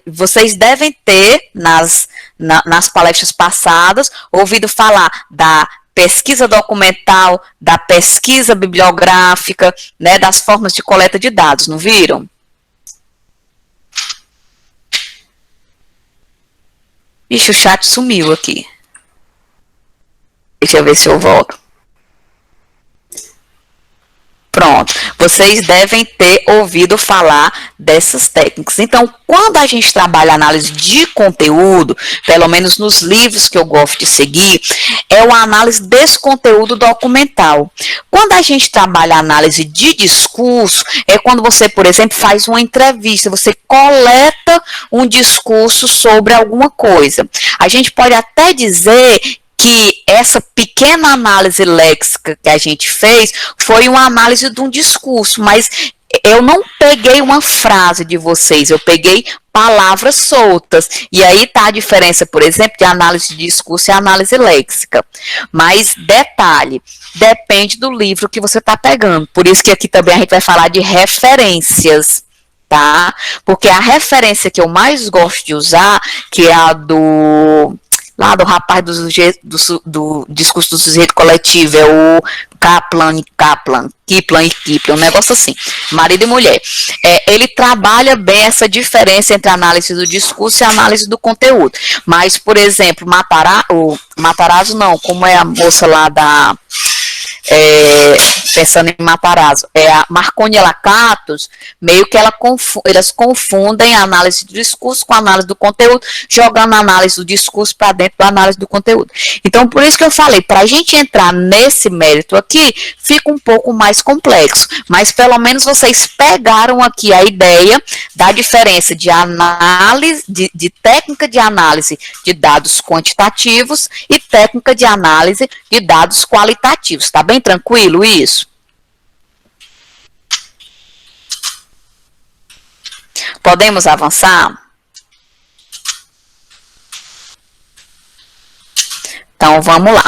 Vocês devem ter, nas palestras passadas, ouvido falar da pesquisa documental, da pesquisa bibliográfica, né, das formas de coleta de dados, não viram? Ixi, o chat sumiu aqui. Deixa eu ver se eu volto. Pronto, vocês devem ter ouvido falar dessas técnicas. Então, quando a gente trabalha análise de conteúdo, pelo menos nos livros que eu gosto de seguir, é uma análise desse conteúdo documental. Quando a gente trabalha análise de discurso, é quando você, por exemplo, faz uma entrevista, você coleta um discurso sobre alguma coisa. A gente pode até dizer que essa pequena análise léxica que a gente fez foi uma análise de um discurso, mas eu não peguei uma frase de vocês, eu peguei palavras soltas. E aí está a diferença, por exemplo, de análise de discurso e análise léxica. Mas, detalhe, depende do livro que você está pegando. Por isso que aqui também a gente vai falar de referências, tá? Porque a referência que eu mais gosto de usar, que é a do rapaz do discurso do sujeito coletivo, é o Kipling, um negócio assim, marido e mulher. Ele trabalha bem essa diferença entre a análise do discurso e a análise do conteúdo. Mas, por exemplo, Matarazzo não, como é a moça lá da... pensando em Matarazzo, a Marconi Lakatos, meio que elas confundem a análise do discurso com a análise do conteúdo, jogando a análise do discurso para dentro da análise do conteúdo. Então, por isso que eu falei, para a gente entrar nesse mérito aqui, fica um pouco mais complexo, mas pelo menos vocês pegaram aqui a ideia da diferença de análise, de técnica de análise de dados quantitativos e técnica de análise de dados qualitativos. Tá bem tranquilo isso? Podemos avançar? Então, vamos lá.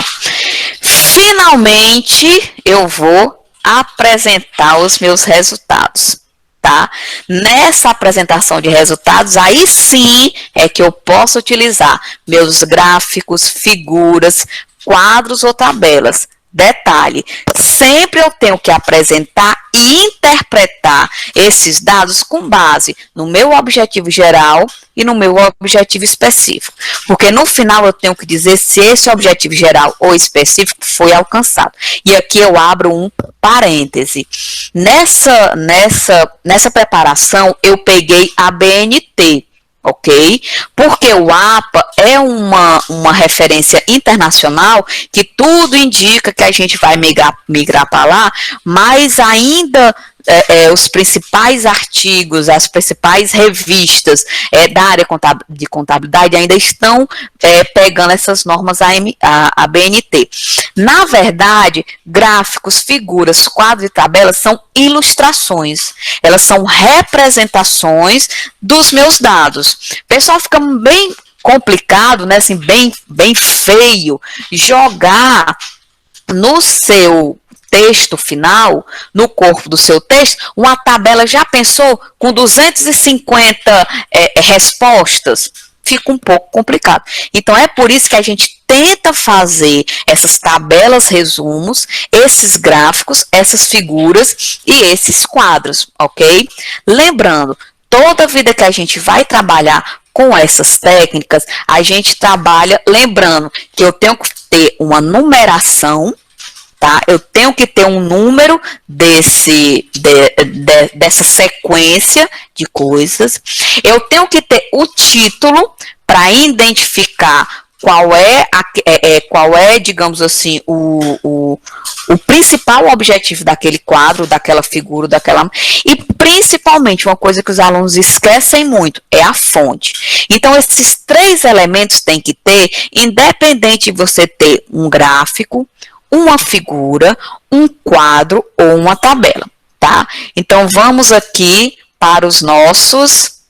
Finalmente, eu vou apresentar os meus resultados, tá? Nessa apresentação de resultados, aí sim é que eu posso utilizar meus gráficos, figuras, quadros ou tabelas. Detalhe, sempre eu tenho que apresentar e interpretar esses dados com base no meu objetivo geral e no meu objetivo específico. Porque no final eu tenho que dizer se esse objetivo geral ou específico foi alcançado. E aqui eu abro um parêntese. Nessa preparação eu peguei a BNT, ok? Porque o APA é uma referência internacional que tudo indica que a gente vai migrar para lá, mas ainda os principais artigos, as principais revistas da área de contabilidade ainda estão pegando essas normas a BNT. Na verdade, gráficos, figuras, quadros e tabelas são ilustrações, elas são representações dos meus dados. Pessoal, fica bem complicado, né, assim, bem feio jogar no seu texto final, no corpo do seu texto, uma tabela, já pensou, com 250 respostas? Fica um pouco complicado. Então, é por isso que a gente tenta fazer essas tabelas resumos, esses gráficos, essas figuras e esses quadros, ok? Lembrando, toda vida que a gente vai trabalhar com essas técnicas, a gente trabalha, lembrando que eu tenho que ter uma numeração, tá? Eu tenho que ter um número dessa sequência de coisas. Eu tenho que ter o título para identificar qual é, digamos assim, o principal objetivo daquele quadro, daquela figura, e principalmente uma coisa que os alunos esquecem muito é a fonte. Então, esses 3 elementos tem que ter, independente de você ter um gráfico, uma figura, um quadro ou uma tabela, tá? Então, vamos aqui para os nossos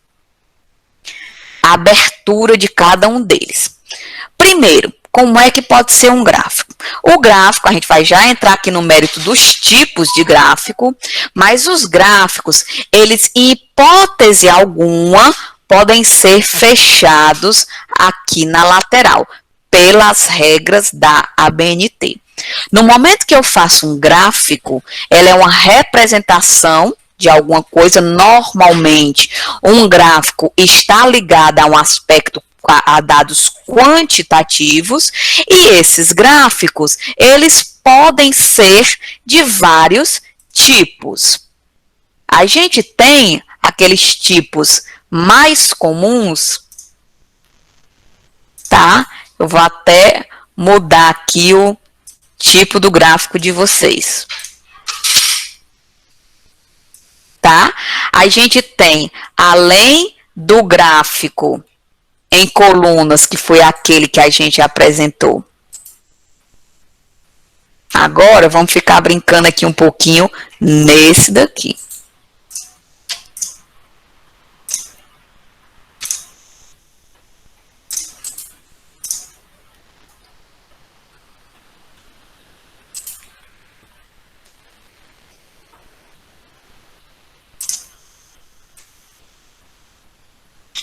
abertura de cada um deles. Primeiro, como é que pode ser um gráfico? O gráfico, a gente vai já entrar aqui no mérito dos tipos de gráfico, mas os gráficos, eles, em hipótese alguma, podem ser fechados aqui na lateral, pelas regras da ABNT. No momento que eu faço um gráfico, ela é uma representação de alguma coisa. Normalmente, um gráfico está ligado a um aspecto, a dados quantitativos, e esses gráficos, eles podem ser de vários tipos. A gente tem aqueles tipos mais comuns, tá? Eu vou até mudar aqui o tipo do gráfico de vocês. Tá? A gente tem, além do gráfico em colunas, que foi aquele que a gente apresentou. Agora, vamos ficar brincando aqui um pouquinho nesse daqui.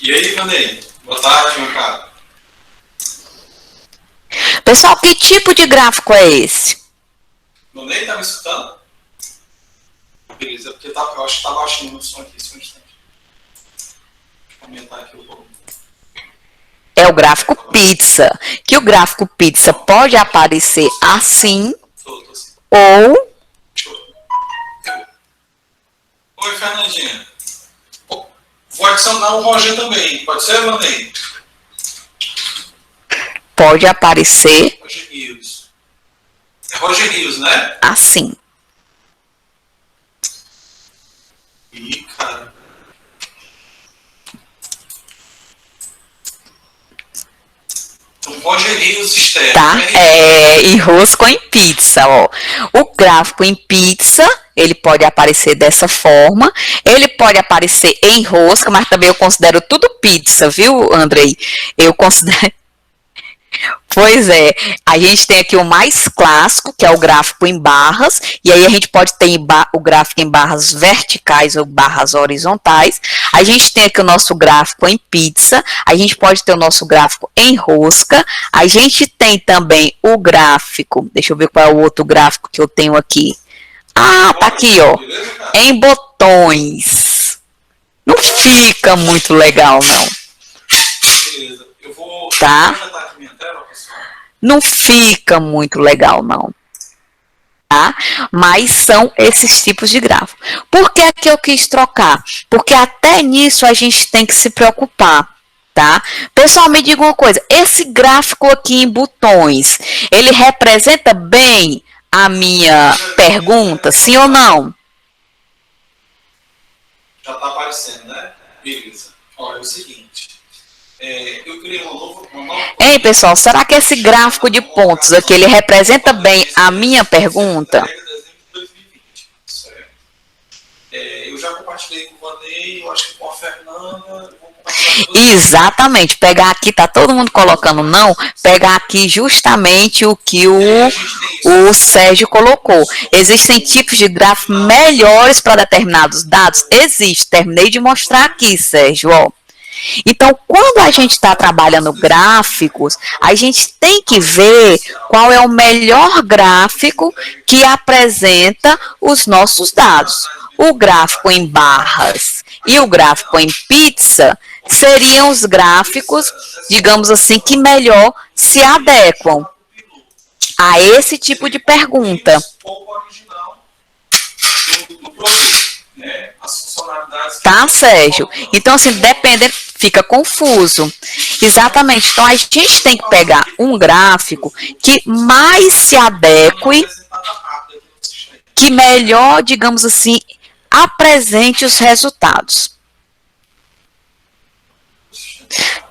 E aí, Vanei? Boa tarde, meu caro. Pessoal, que tipo de gráfico é esse? Vanei, tá me escutando? Beleza, porque eu acho que tá baixinho o som aqui, só um instante. Deixa eu aumentar aqui um pouco. É o gráfico pizza, que o gráfico pizza pode aparecer assim, ou... Oi, Fernandinha. Vou adicionar o Roger também, pode ser, Vanei? Pode aparecer... Roger Rios. É Roger Rios, né? Assim. Ih, cara. Então, Roger Rios externo. Tá? Enrosco em pizza, ó. O gráfico em pizza, ele pode aparecer dessa forma. Ele pode aparecer em rosca, mas também eu considero tudo pizza, viu, Andrei? Eu considero... Pois é, a gente tem aqui o mais clássico, que é o gráfico em barras, e aí a gente pode ter o gráfico em barras verticais ou barras horizontais. A gente tem aqui o nosso gráfico em pizza, a gente pode ter o nosso gráfico em rosca, a gente tem também o gráfico, deixa eu ver qual é o outro gráfico que eu tenho aqui. Ah, tá aqui, ó, em botões. Não fica muito legal, não. Beleza, eu vou... Tá? Não fica muito legal, não. Tá? Mas são esses tipos de gráfico. Por que é que eu quis trocar? Porque até nisso a gente tem que se preocupar. Tá? Pessoal, me diga uma coisa, esse gráfico aqui em botões, ele representa bem a minha pergunta, sim ou não? Já está aparecendo, né? Beleza. Olha, é o seguinte, eu criei uma nova... Hein, pessoal, será que esse gráfico de pontos aqui, ele representa bem a minha pergunta? Eu já compartilhei com o Vanei, eu acho que com a Fernanda... Exatamente, pegar aqui, tá todo mundo colocando não, pegar aqui justamente o que o Sérgio colocou. Existem tipos de gráficos melhores para determinados dados? Existe, terminei de mostrar aqui, Sérgio, ó. Então, quando a gente está trabalhando gráficos, a gente tem que ver qual é o melhor gráfico que apresenta os nossos dados. O gráfico em barras e o gráfico em pizza seriam os gráficos, digamos assim, que melhor se adequam a esse tipo de pergunta. Tá, Sérgio? Então, assim, dependendo, fica confuso. Exatamente. Então, a gente tem que pegar um gráfico que mais se adeque, que melhor, digamos assim, apresente os resultados.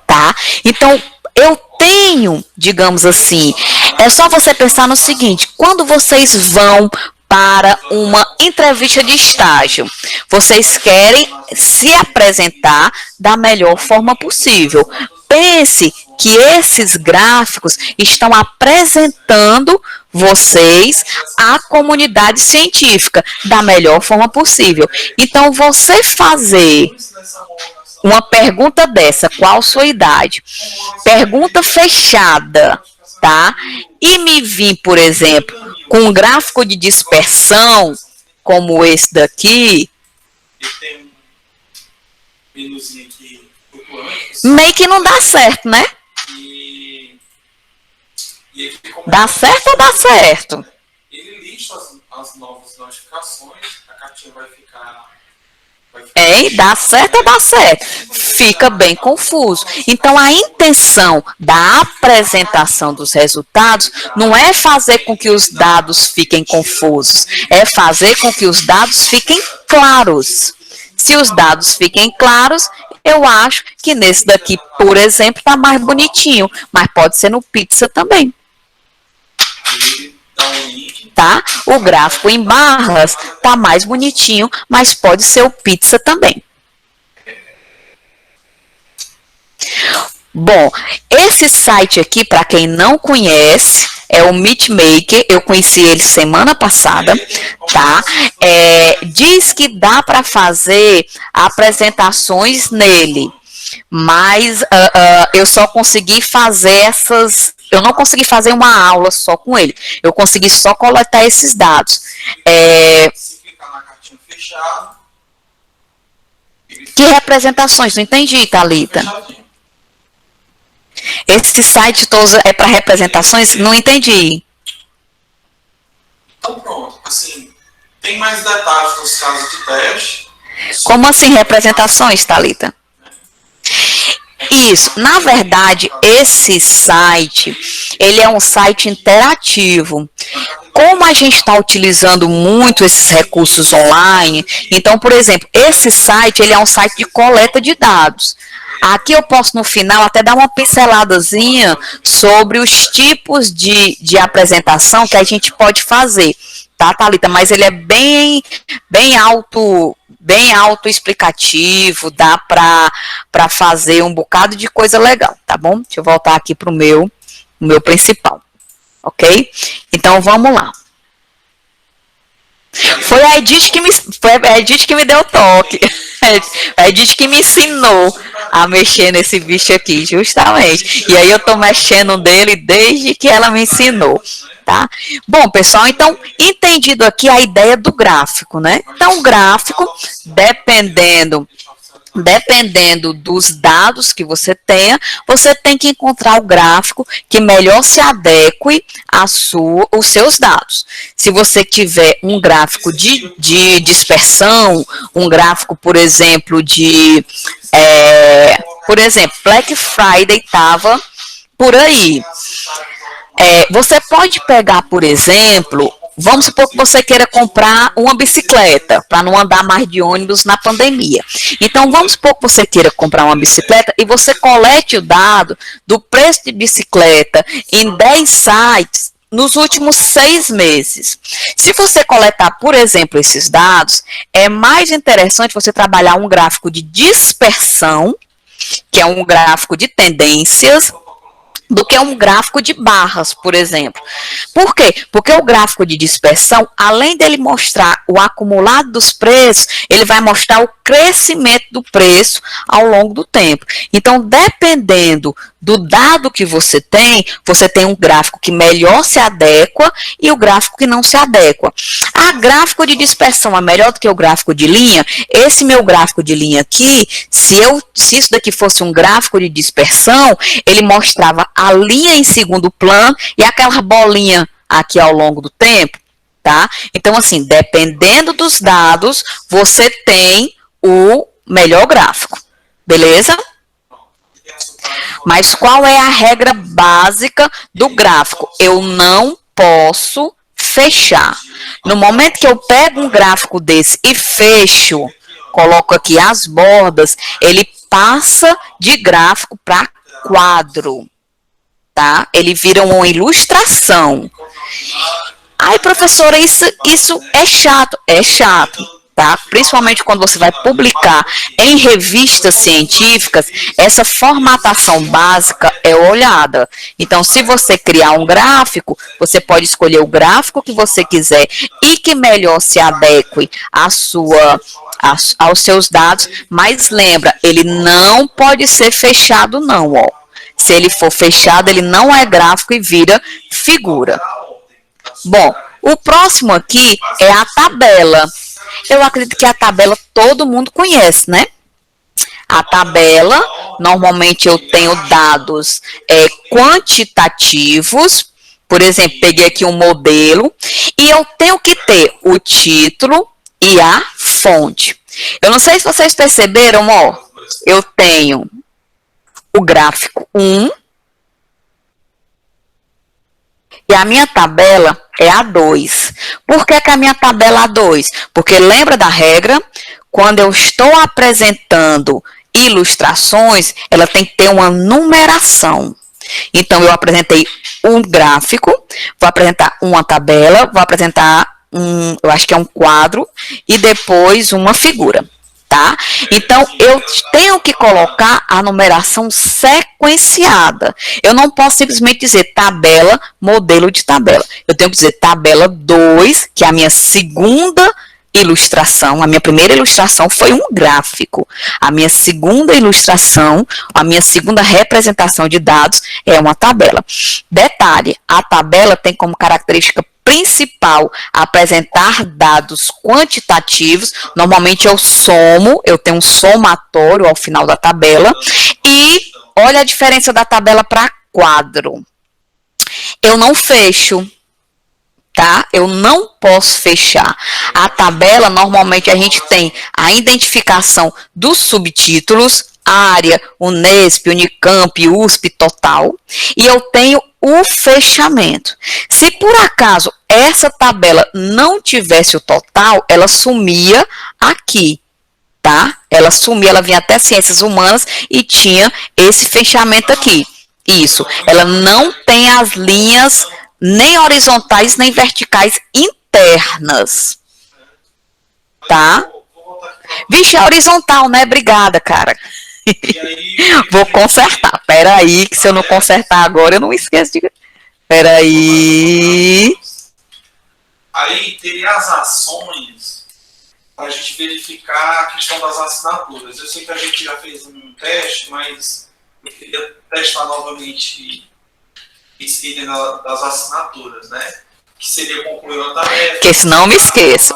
Tá? Então, eu tenho, digamos assim, é só você pensar no seguinte, quando vocês vão para uma entrevista de estágio, vocês querem se apresentar da melhor forma possível. Pense que esses gráficos estão apresentando vocês à comunidade científica da melhor forma possível. Então, você fazer uma pergunta dessa, qual sua idade? Pergunta fechada, tá? E me vir, por exemplo, com um gráfico de dispersão, como esse daqui, meio que não dá certo, né? Dá certo ou dá certo? Ele lista as novas notificações, a cartinha vai ficar... Dá certo ou dá certo? Fica bem confuso. Então, a intenção da apresentação dos resultados não é fazer com que os dados fiquem confusos, é fazer com que os dados fiquem claros. Se os dados fiquem claros, eu acho que nesse daqui, por exemplo, está mais bonitinho, mas pode ser no pizza também. Tá? O gráfico em barras tá mais bonitinho, mas pode ser o pizza também. Bom, esse site aqui, para quem não conhece, é o Meetmaker. Eu conheci ele semana passada, tá? Diz que dá para fazer apresentações nele, mas eu só consegui fazer eu não consegui fazer uma aula só com ele, eu consegui só coletar esses dados. Que representações? Não entendi, Thalita. Esse site todo é para representações? Não entendi. Então pronto, assim, tem mais detalhes nos casos de teste. Como assim representações, Thalita? Isso, na verdade, esse site, ele é um site interativo. Como a gente está utilizando muito esses recursos online, então, por exemplo, esse site, ele é um site de coleta de dados. Aqui eu posso, no final, até dar uma pinceladazinha sobre os tipos de apresentação que a gente pode fazer, tá, Thalita? Mas ele é bem autoexplicativo, dá para fazer um bocado de coisa legal, tá bom? Deixa eu voltar aqui para o meu principal, ok? Então, vamos lá. Foi a Edith que me deu o toque. A Edith que me ensinou a mexer nesse bicho aqui, justamente. E aí eu tô mexendo nele desde que ela me ensinou, tá? Bom, pessoal, então, entendido aqui a ideia do gráfico, né? Então, o gráfico, dependendo dos dados que você tenha, você tem que encontrar o gráfico que melhor se adeque aos seus dados. Se você tiver um gráfico de dispersão, um gráfico, por exemplo, Por exemplo, Black Friday estava por aí. Você pode pegar, por exemplo, vamos supor que você queira comprar uma bicicleta para não andar mais de ônibus na pandemia. Então, vamos supor que você queira comprar uma bicicleta e você colete o dado do preço de bicicleta em 10 sites nos últimos 6 meses. Se você coletar, por exemplo, esses dados, é mais interessante você trabalhar um gráfico de dispersão, que é um gráfico de tendências, do que um gráfico de barras, por exemplo. Por quê? Porque o gráfico de dispersão, além dele mostrar o acumulado dos preços, ele vai mostrar o crescimento do preço ao longo do tempo. Então, dependendo do dado que você tem um gráfico que melhor se adequa e o gráfico que não se adequa. A gráfico de dispersão é melhor do que o gráfico de linha. Esse meu gráfico de linha aqui, se isso daqui fosse um gráfico de dispersão, ele mostrava a linha em segundo plano e aquela bolinha aqui ao longo do tempo, tá? Então, assim, dependendo dos dados, você tem o melhor gráfico, beleza? Mas qual é a regra básica do gráfico? Eu não posso fechar. No momento que eu pego um gráfico desse e fecho, coloco aqui as bordas, ele passa de gráfico para quadro, tá? Ele vira uma ilustração. Ai, professora, isso é chato. É chato. Tá? Principalmente quando você vai publicar em revistas científicas, essa formatação básica é olhada. Então, se você criar um gráfico, você pode escolher o gráfico que você quiser e que melhor se adeque aos seus dados, mas lembra, ele não pode ser fechado não, ó. Se ele for fechado, ele não é gráfico e vira figura. Bom, o próximo aqui é a tabela. Eu acredito que a tabela todo mundo conhece, né? A tabela, normalmente eu tenho dados quantitativos. Por exemplo, peguei aqui um modelo e eu tenho que ter o título e a fonte. Eu não sei se vocês perceberam, ó. Eu tenho o gráfico 1 e a minha tabela é a 2. Por que a minha tabela é a 2? Porque lembra da regra? Quando eu estou apresentando ilustrações, ela tem que ter uma numeração. Então, eu apresentei um gráfico, vou apresentar uma tabela, vou apresentar eu acho que é um quadro, e depois uma figura. Tá? Então, eu tenho que colocar a numeração sequenciada. Eu não posso simplesmente dizer tabela, modelo de tabela. Eu tenho que dizer tabela 2, que é a minha segunda ilustração. A minha primeira ilustração foi um gráfico. A minha segunda ilustração, a minha segunda representação de dados é uma tabela. Detalhe, a tabela tem como característica principal apresentar dados quantitativos. Normalmente eu somo, eu tenho um somatório ao final da tabela. E olha a diferença da tabela para quadro. Eu não fecho, tá? Eu não posso fechar. A tabela, normalmente a gente tem a identificação dos subtítulos, área, Unesp, Unicamp, USP, total. E eu tenho o fechamento. Se por acaso essa tabela não tivesse o total, ela sumia aqui, tá? Ela sumia, ela vinha até ciências humanas e tinha esse fechamento aqui. Isso, ela não tem as linhas nem horizontais nem verticais internas, tá? Vixe, é horizontal, né? Obrigada, cara. Vou consertar. Peraí, que se eu não consertar agora, eu não esqueço de... Peraí. Aí teria as ações para a gente verificar a questão das assinaturas. Eu sei que a gente já fez um teste, mas eu queria testar novamente esse item das assinaturas, né? Que seria concluir a tarefa. Porque senão me esqueço.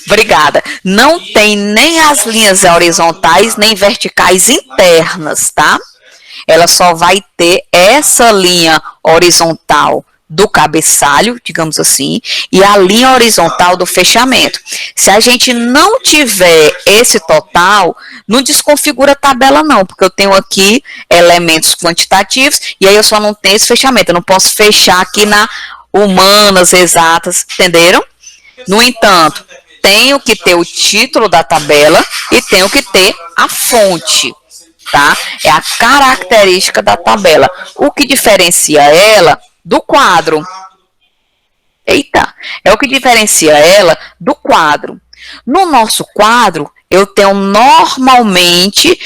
Obrigada. Não tem nem as linhas horizontais nem verticais internas, tá? Ela só vai ter essa linha horizontal do cabeçalho, digamos assim, e a linha horizontal do fechamento. Se a gente não tiver esse total, não desconfigura a tabela não, porque eu tenho aqui elementos quantitativos e aí eu só não tenho esse fechamento. Eu não posso fechar aqui na humanas, exatas, entenderam? No entanto, tenho que ter o título da tabela e tenho que ter a fonte, tá? É a característica da tabela. O que diferencia ela do quadro. Eita, é o que diferencia ela do quadro. No nosso quadro, eu tenho normalmente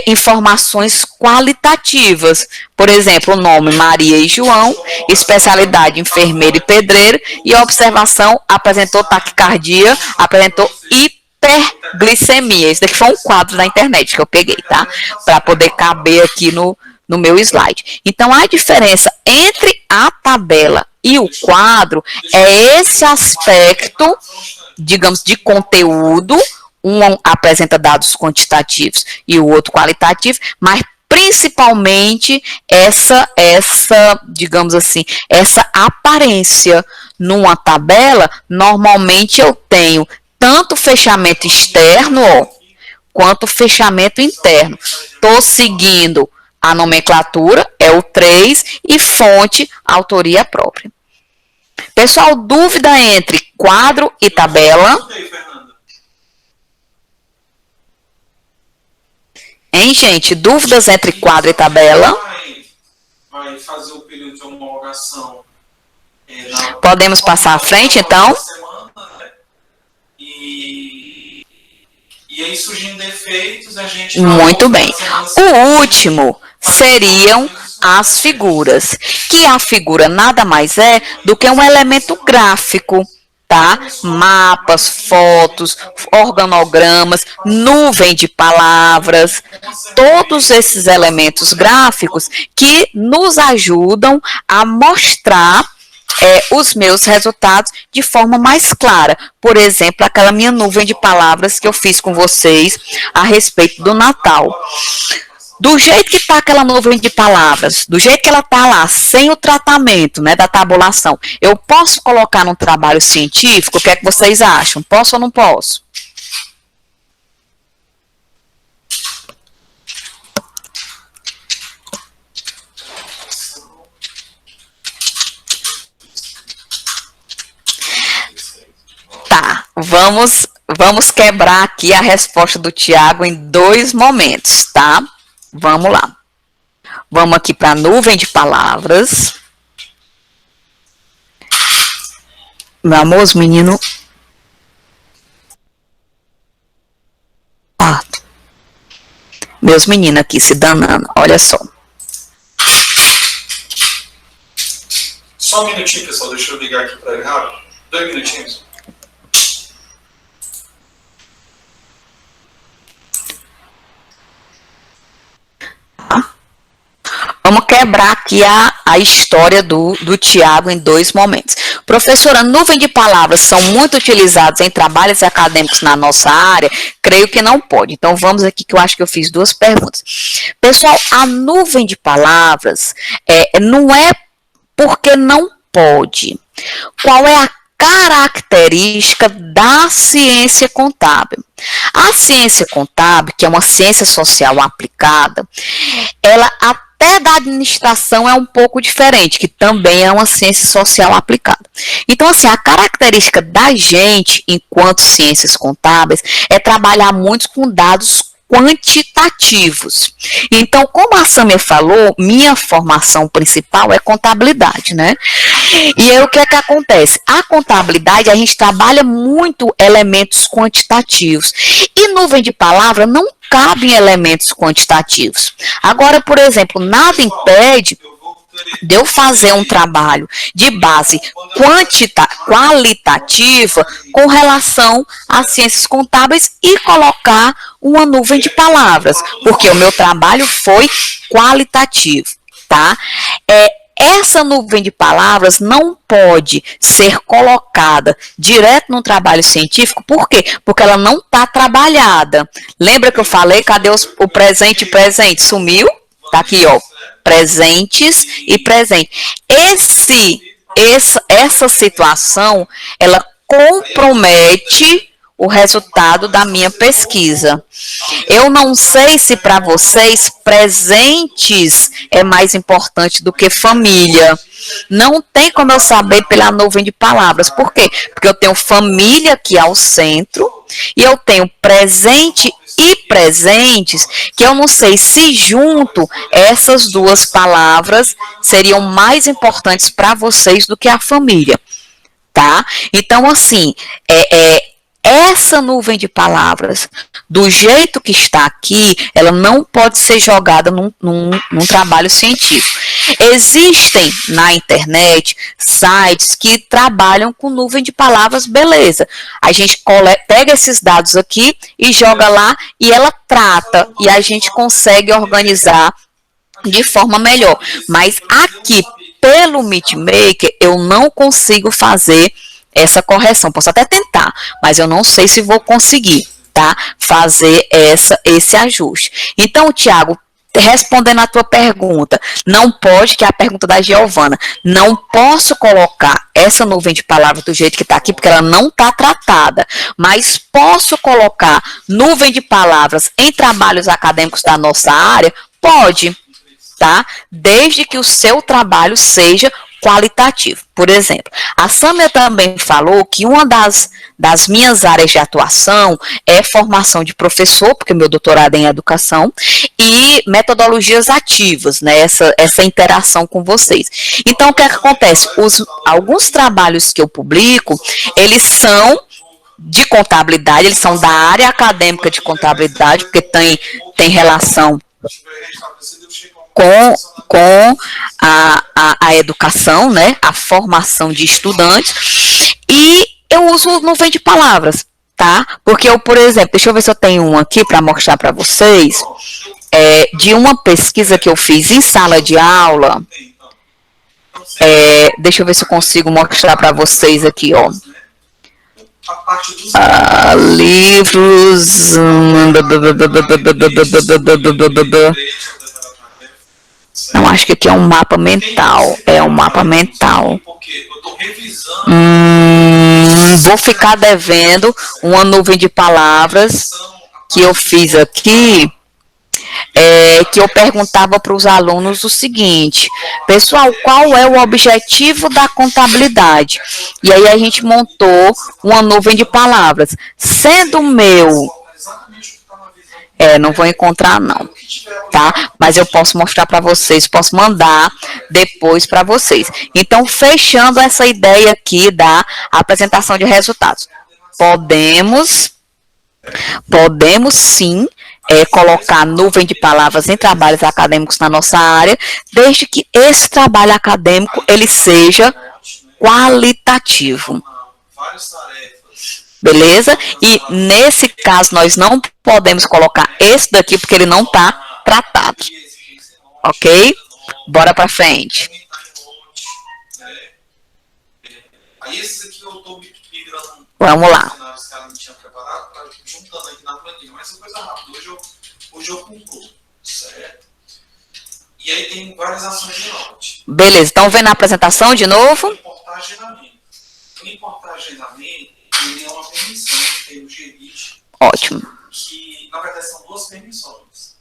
informações qualitativas. Por exemplo, o nome Maria e João, especialidade enfermeiro e pedreiro, e a observação apresentou taquicardia, apresentou hiperglicemia. Isso daqui foi um quadro da internet que eu peguei, tá? Para poder caber aqui no meu slide. Então, a diferença entre a tabela e o quadro é esse aspecto, digamos, de conteúdo. Um apresenta dados quantitativos e o outro qualitativo, mas principalmente essa, digamos assim, essa aparência. Numa tabela, normalmente eu tenho tanto fechamento externo, ó, quanto fechamento interno. Estou seguindo a nomenclatura, é o 3, e fonte, autoria própria. Pessoal, dúvida entre quadro e tabela? Hein, gente? Dúvidas entre quadro e tabela? Vai fazer o período de homologação. Podemos passar à frente, então? E aí, surgindo defeitos, a gente... Muito bem. O último seriam as figuras, que a figura nada mais é do que um elemento gráfico, tá? Mapas, fotos, organogramas, nuvem de palavras, todos esses elementos gráficos que nos ajudam a mostrar os meus resultados de forma mais clara. Por exemplo, aquela minha nuvem de palavras que eu fiz com vocês a respeito do Natal. Do jeito que está aquela nuvem de palavras, do jeito que ela está lá, sem o tratamento, né, da tabulação, eu posso colocar num trabalho científico? O que é que vocês acham? Posso ou não posso? Tá, vamos quebrar aqui a resposta do Tiago em 2 momentos, tá? Vamos lá. Vamos aqui para a nuvem de palavras. Meu amor, os meninos... meus meninos aqui se danando, olha só. Só um minutinho, pessoal, deixa eu ligar aqui para ele rápido. 2 minutinhos. Vamos quebrar aqui a história do Tiago em 2 momentos. Professora, nuvem de palavras são muito utilizadas em trabalhos acadêmicos na nossa área? Creio que não pode. Então, vamos aqui que eu acho que eu fiz 2 perguntas. Pessoal, a nuvem de palavras não é porque não pode. Qual é a característica da ciência contábil? A ciência contábil, que é uma ciência social aplicada, ela até da administração é um pouco diferente, que também é uma ciência social aplicada. Então, assim, a característica da gente, enquanto ciências contábeis, é trabalhar muito com dados quantitativos. Então, como a Samia falou, minha formação principal é contabilidade, né? E aí, o que é que acontece? A contabilidade, a gente trabalha muito elementos quantitativos. E nuvem de palavra não cabe em elementos quantitativos. Agora, por exemplo, nada impede de eu fazer um trabalho de base qualitativa com relação às ciências contábeis e colocar uma nuvem de palavras, porque o meu trabalho foi qualitativo, tá? Essa nuvem de palavras não pode ser colocada direto no trabalho científico, por quê? Porque ela não está trabalhada. Lembra que eu falei, cadê o presente? Sumiu? Tá aqui, ó. presentes e presente. Essa situação, ela compromete o resultado da minha pesquisa. Eu não sei se para vocês presentes é mais importante do que família. Não tem como eu saber pela nuvem de palavras. Por quê? Porque eu tenho família aqui ao centro e eu tenho presente e presentes, que eu não sei se junto essas duas palavras seriam mais importantes para vocês do que a família, tá? Então, assim, essa nuvem de palavras, do jeito que está aqui, ela não pode ser jogada num trabalho científico. Existem na internet sites que trabalham com nuvem de palavras, beleza. A gente pega esses dados aqui e joga lá e ela trata e a gente consegue organizar de forma melhor. Mas aqui, pelo MeetMaker, eu não consigo fazer essa correção. Posso até tentar, mas eu não sei se vou conseguir, tá? Fazer esse ajuste. Então, Tiago, respondendo a tua pergunta, não pode, que é a pergunta da Giovana, não posso colocar essa nuvem de palavras do jeito que está aqui, porque ela não está tratada, mas posso colocar nuvem de palavras em trabalhos acadêmicos da nossa área? Pode, tá? Desde que o seu trabalho seja qualitativo. Por exemplo, a Sâmia também falou que uma das minhas áreas de atuação é formação de professor, porque meu doutorado é em educação, e metodologias ativas, né, essa interação com vocês. Então, o que é que acontece? Alguns trabalhos que eu publico, eles são de contabilidade, eles são da área acadêmica de contabilidade, porque tem relação com a educação, né, a formação de estudantes, e eu uso nuvem de palavras, tá? Porque eu, por exemplo, deixa eu ver se eu tenho um aqui para mostrar para vocês, de uma pesquisa que eu fiz em sala de aula, deixa eu ver se eu consigo mostrar para vocês aqui, ó. Livros... Não, acho que aqui é um mapa mental. É um mapa mental. Vou ficar devendo uma nuvem de palavras que eu fiz aqui, que eu perguntava para os alunos o seguinte: pessoal, qual é o objetivo da contabilidade? E aí a gente montou uma nuvem de palavras. Sendo meu... não vou encontrar não, tá? Mas eu posso mostrar para vocês, posso mandar depois para vocês. Então, fechando essa ideia aqui da apresentação de resultados. Podemos sim colocar nuvem de palavras em trabalhos acadêmicos na nossa área, desde que esse trabalho acadêmico ele seja qualitativo. Beleza? E nesse caso nós não podemos colocar esse daqui porque ele não está tratado. Ok? Bora para frente. Vamos lá. Hoje eu concluo, certo? E aí tem várias ações de norte. Beleza, então vendo a apresentação de novo. Importar agendamento. Importar agendamento, ele é uma permissão que tem o GRIT. Ótimo. Que, na verdade, são duas permissões.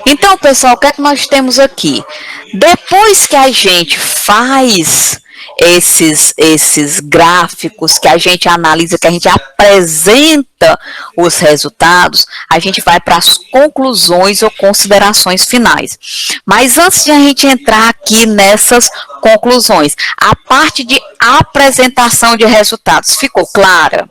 Então, pessoal, o que é que nós temos aqui? Depois que a gente faz esses gráficos, que a gente analisa, que a gente apresenta os resultados, a gente vai para as conclusões ou considerações finais. Mas antes de a gente entrar aqui nessas conclusões, a parte de apresentação de resultados ficou clara?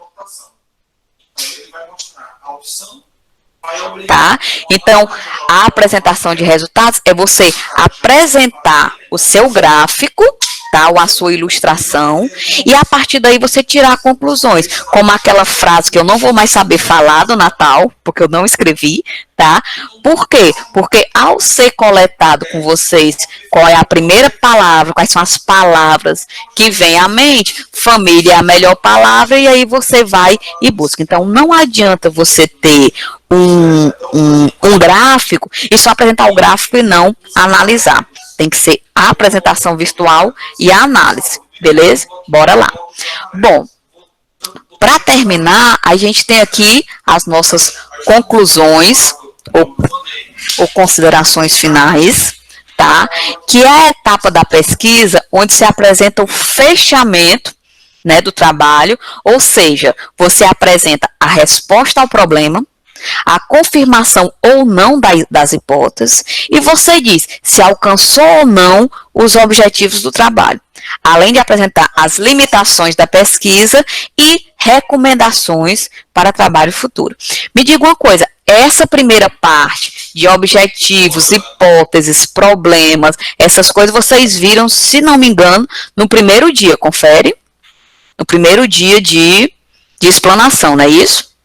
Tá? Então, a apresentação de resultados é você apresentar o seu gráfico, tá? Ou a sua ilustração, e a partir daí você tirar conclusões, como aquela frase que eu não vou mais saber falar do Natal, porque eu não escrevi, tá? Por quê? Porque ao ser coletado com vocês qual é a primeira palavra, quais são as palavras que vêm à mente, família é a melhor palavra, e aí você vai e busca. Então, não adianta você ter um um gráfico e só apresentar o gráfico e não analisar. Tem que ser a apresentação virtual e a análise, beleza? Bora lá. Bom, para terminar, a gente tem aqui as nossas conclusões ou considerações finais, tá? Que é a etapa da pesquisa onde se apresenta o fechamento, né, do trabalho, ou seja, você apresenta a resposta ao problema, a confirmação ou não das hipóteses, e você diz se alcançou ou não os objetivos do trabalho, além de apresentar as limitações da pesquisa e recomendações para trabalho futuro. Me diga uma coisa, essa primeira parte de objetivos, hipóteses, problemas, essas coisas vocês viram, se não me engano, no primeiro dia, confere? No primeiro dia de explanação, não é isso?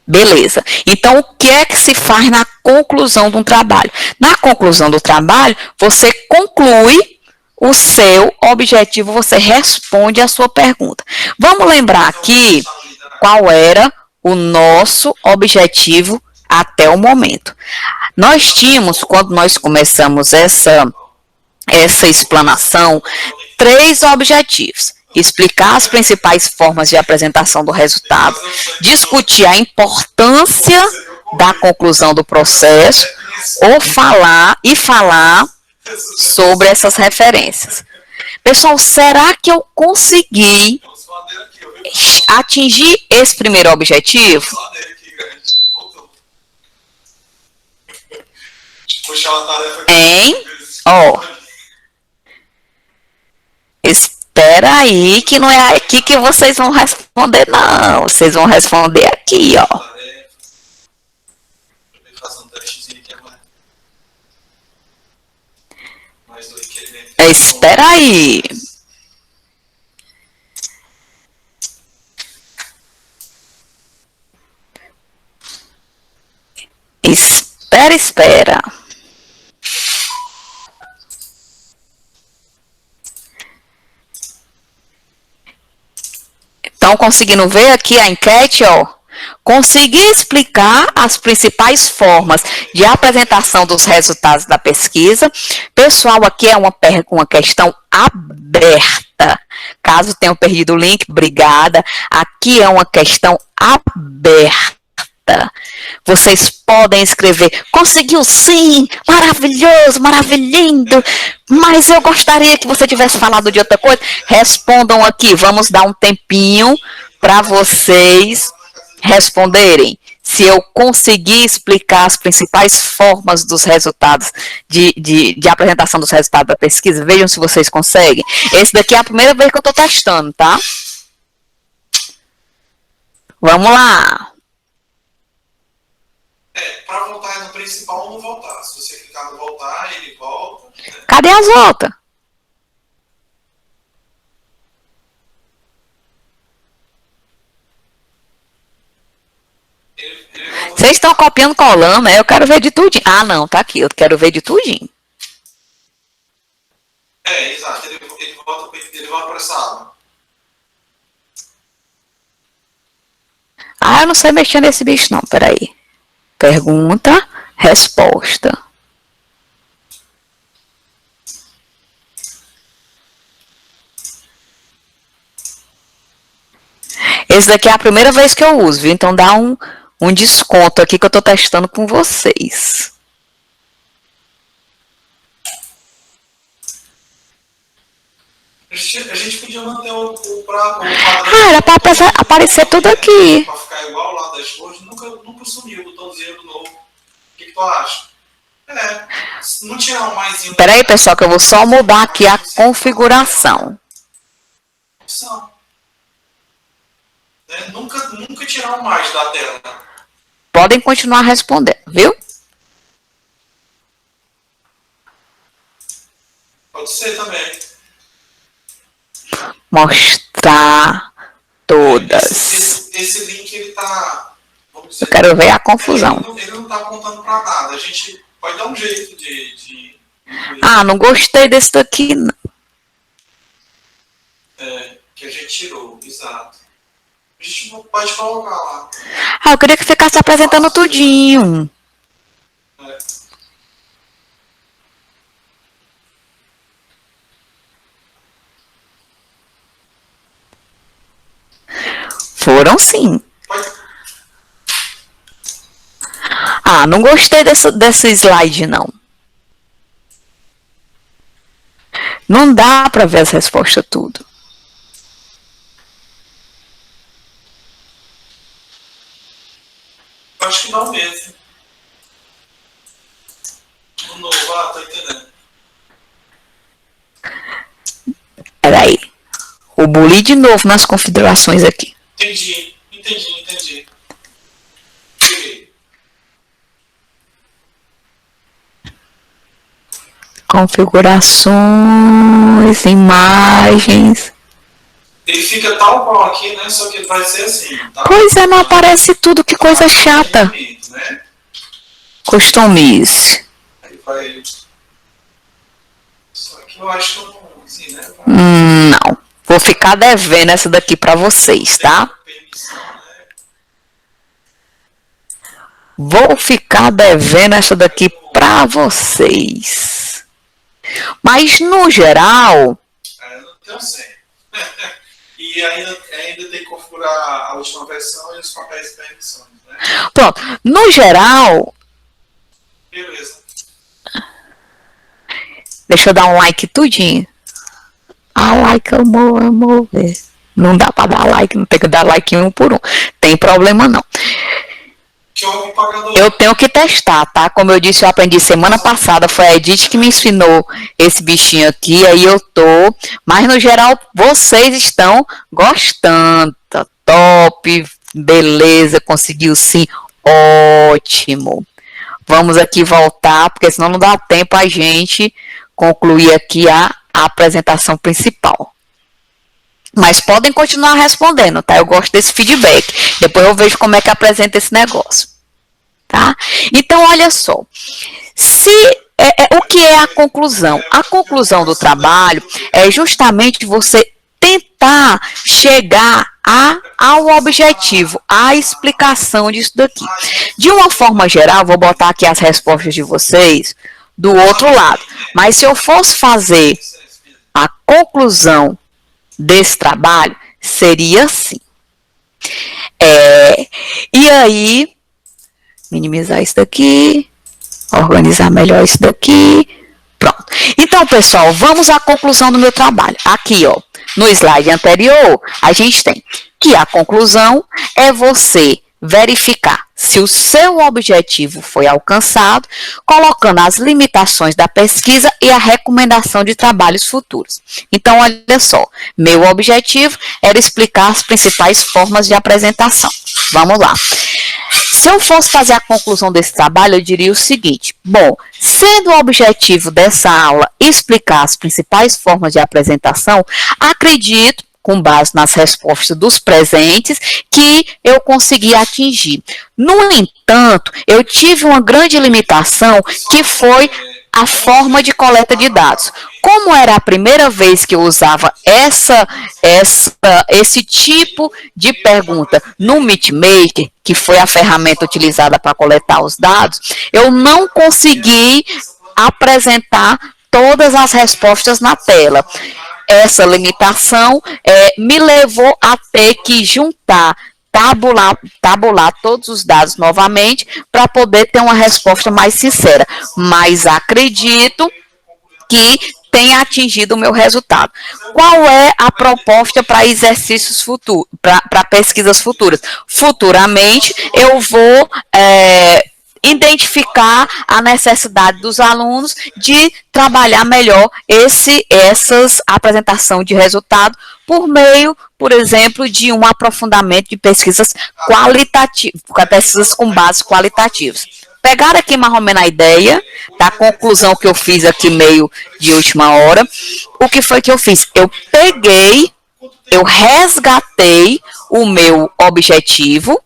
Beleza. Então, o que é que se faz na conclusão de um trabalho? Na conclusão do trabalho, você conclui o seu objetivo, você responde a sua pergunta. Vamos lembrar aqui qual era o nosso objetivo até o momento. Nós tínhamos, quando nós começamos essa explanação, 3 objetivos. Explicar as principais formas de apresentação do resultado, discutir a importância da conclusão do processo, ou falar sobre essas referências. Pessoal, será que eu consegui atingir esse primeiro objetivo? Hein? Ó. Espera aí, que não é aqui que vocês vão responder, não. Vocês vão responder aqui, ó. Espera aí. Espera. Estão conseguindo ver aqui a enquete, ó? Consegui explicar as principais formas de apresentação dos resultados da pesquisa. Pessoal, aqui é uma questão aberta. Caso tenham perdido o link, obrigada. Aqui é uma questão aberta. Vocês podem escrever, conseguiu sim, maravilhoso, maravilhindo, mas eu gostaria que você tivesse falado de outra coisa. Respondam aqui, vamos dar um tempinho para vocês responderem. Se eu conseguir explicar as principais formas dos resultados, de apresentação dos resultados da pesquisa, vejam se vocês conseguem. Esse daqui é a primeira vez que eu estou testando, tá? Vamos lá. Para voltar no principal ou não voltar. Se você clicar no voltar, ele volta. Né? Cadê as voltas? Vocês estão copiando, colando, né? Eu quero ver de tudinho. Ah, não, tá aqui. Eu quero ver de tudinho. Exato. Ele volta para essa aba. Ah, eu não sei mexer nesse bicho, não. Peraí. Pergunta, resposta. Esse daqui é a primeira vez que eu uso, viu? Então dá um desconto aqui que eu tô testando com vocês. A gente podia manter o padrão. Era para aparecer tudo aqui. Para ficar igual lá das cores, nunca sumiu o botãozinho do novo. O que tu acha? Não tirar mais. Espera aí, pessoal, que eu vou só mudar aqui a configuração. Nunca tirar o mais da tela. Podem continuar respondendo, viu? Pode ser também. Mostrar todas. Esse link, ele tá... Vamos dizer, eu quero ver a confusão. Ele não tá apontando para nada. A gente pode dar um jeito de... Ah, não gostei desse daqui, não. Que a gente tirou, exato. A gente pode colocar lá. Ah, eu queria que ficasse apresentando tudinho. Foram sim. Ah, não gostei desse slide, não. Não dá para ver as respostas tudo. Acho que não mesmo. No novo, tô entendendo. Peraí. O boli de novo nas configurações aqui. Entendi. Peguei. Configurações, imagens. Ele fica tal qual aqui, né? Só que ele vai ser assim. Tá? Pois é, não aparece tudo, que coisa chata. Né? Customize. Aí vai. Só que eu acho que eu não. Assim, né? Não. Vou ficar devendo essa daqui para vocês, tá? Vou ficar devendo essa daqui para vocês. Mas, no geral... Eu não tenho 100. E ainda tem que configurar a última versão e os papéis de permissões, né? Pronto. No geral... Beleza. Deixa eu dar um like tudinho. Like, amor. Não dá para dar like, não tem que dar like um por um. Tem problema não. Eu tenho que testar, tá? Como eu disse, eu aprendi semana passada, foi a Edith que me ensinou esse bichinho aqui, aí eu tô. Mas no geral, vocês estão gostando. Tá top, beleza, conseguiu sim, ótimo. Vamos aqui voltar, porque senão não dá tempo a gente concluir aqui a apresentação principal. Mas podem continuar respondendo, tá? Eu gosto desse feedback. Depois eu vejo como é que apresenta esse negócio. Tá? Então, olha só. O que é a conclusão? A conclusão do trabalho é justamente você tentar chegar ao objetivo, à explicação disso daqui. De uma forma geral, vou botar aqui as respostas de vocês do outro lado. Mas se eu fosse fazer a conclusão desse trabalho, seria assim. E aí, minimizar isso daqui, organizar melhor isso daqui, pronto. Então, pessoal, vamos à conclusão do meu trabalho. Aqui, ó, no slide anterior, a gente tem que a conclusão é você verificar se o seu objetivo foi alcançado, colocando as limitações da pesquisa e a recomendação de trabalhos futuros. Então, olha só, meu objetivo era explicar as principais formas de apresentação. Vamos lá. Se eu fosse fazer a conclusão desse trabalho, eu diria o seguinte: bom, sendo o objetivo dessa aula explicar as principais formas de apresentação, acredito, com base nas respostas dos presentes, que eu consegui atingir. No entanto, eu tive uma grande limitação, que foi a forma de coleta de dados. Como era a primeira vez que eu usava esse tipo de pergunta no MeetMaker, que foi a ferramenta utilizada para coletar os dados, eu não consegui apresentar todas as respostas na tela. Essa limitação me levou a ter que juntar, tabular todos os dados novamente para poder ter uma resposta mais sincera. Mas acredito que tenha atingido o meu resultado. Qual é a proposta para exercícios futuros, para pesquisas futuras? Futuramente, eu vou identificar a necessidade dos alunos de trabalhar melhor essas apresentação de resultado por meio, por exemplo, de um aprofundamento de pesquisas qualitativas, pesquisas com bases qualitativas. Pegaram aqui mais ou menos a ideia da conclusão que eu fiz aqui meio de última hora. O que foi que eu fiz? Eu resgatei o meu objetivo,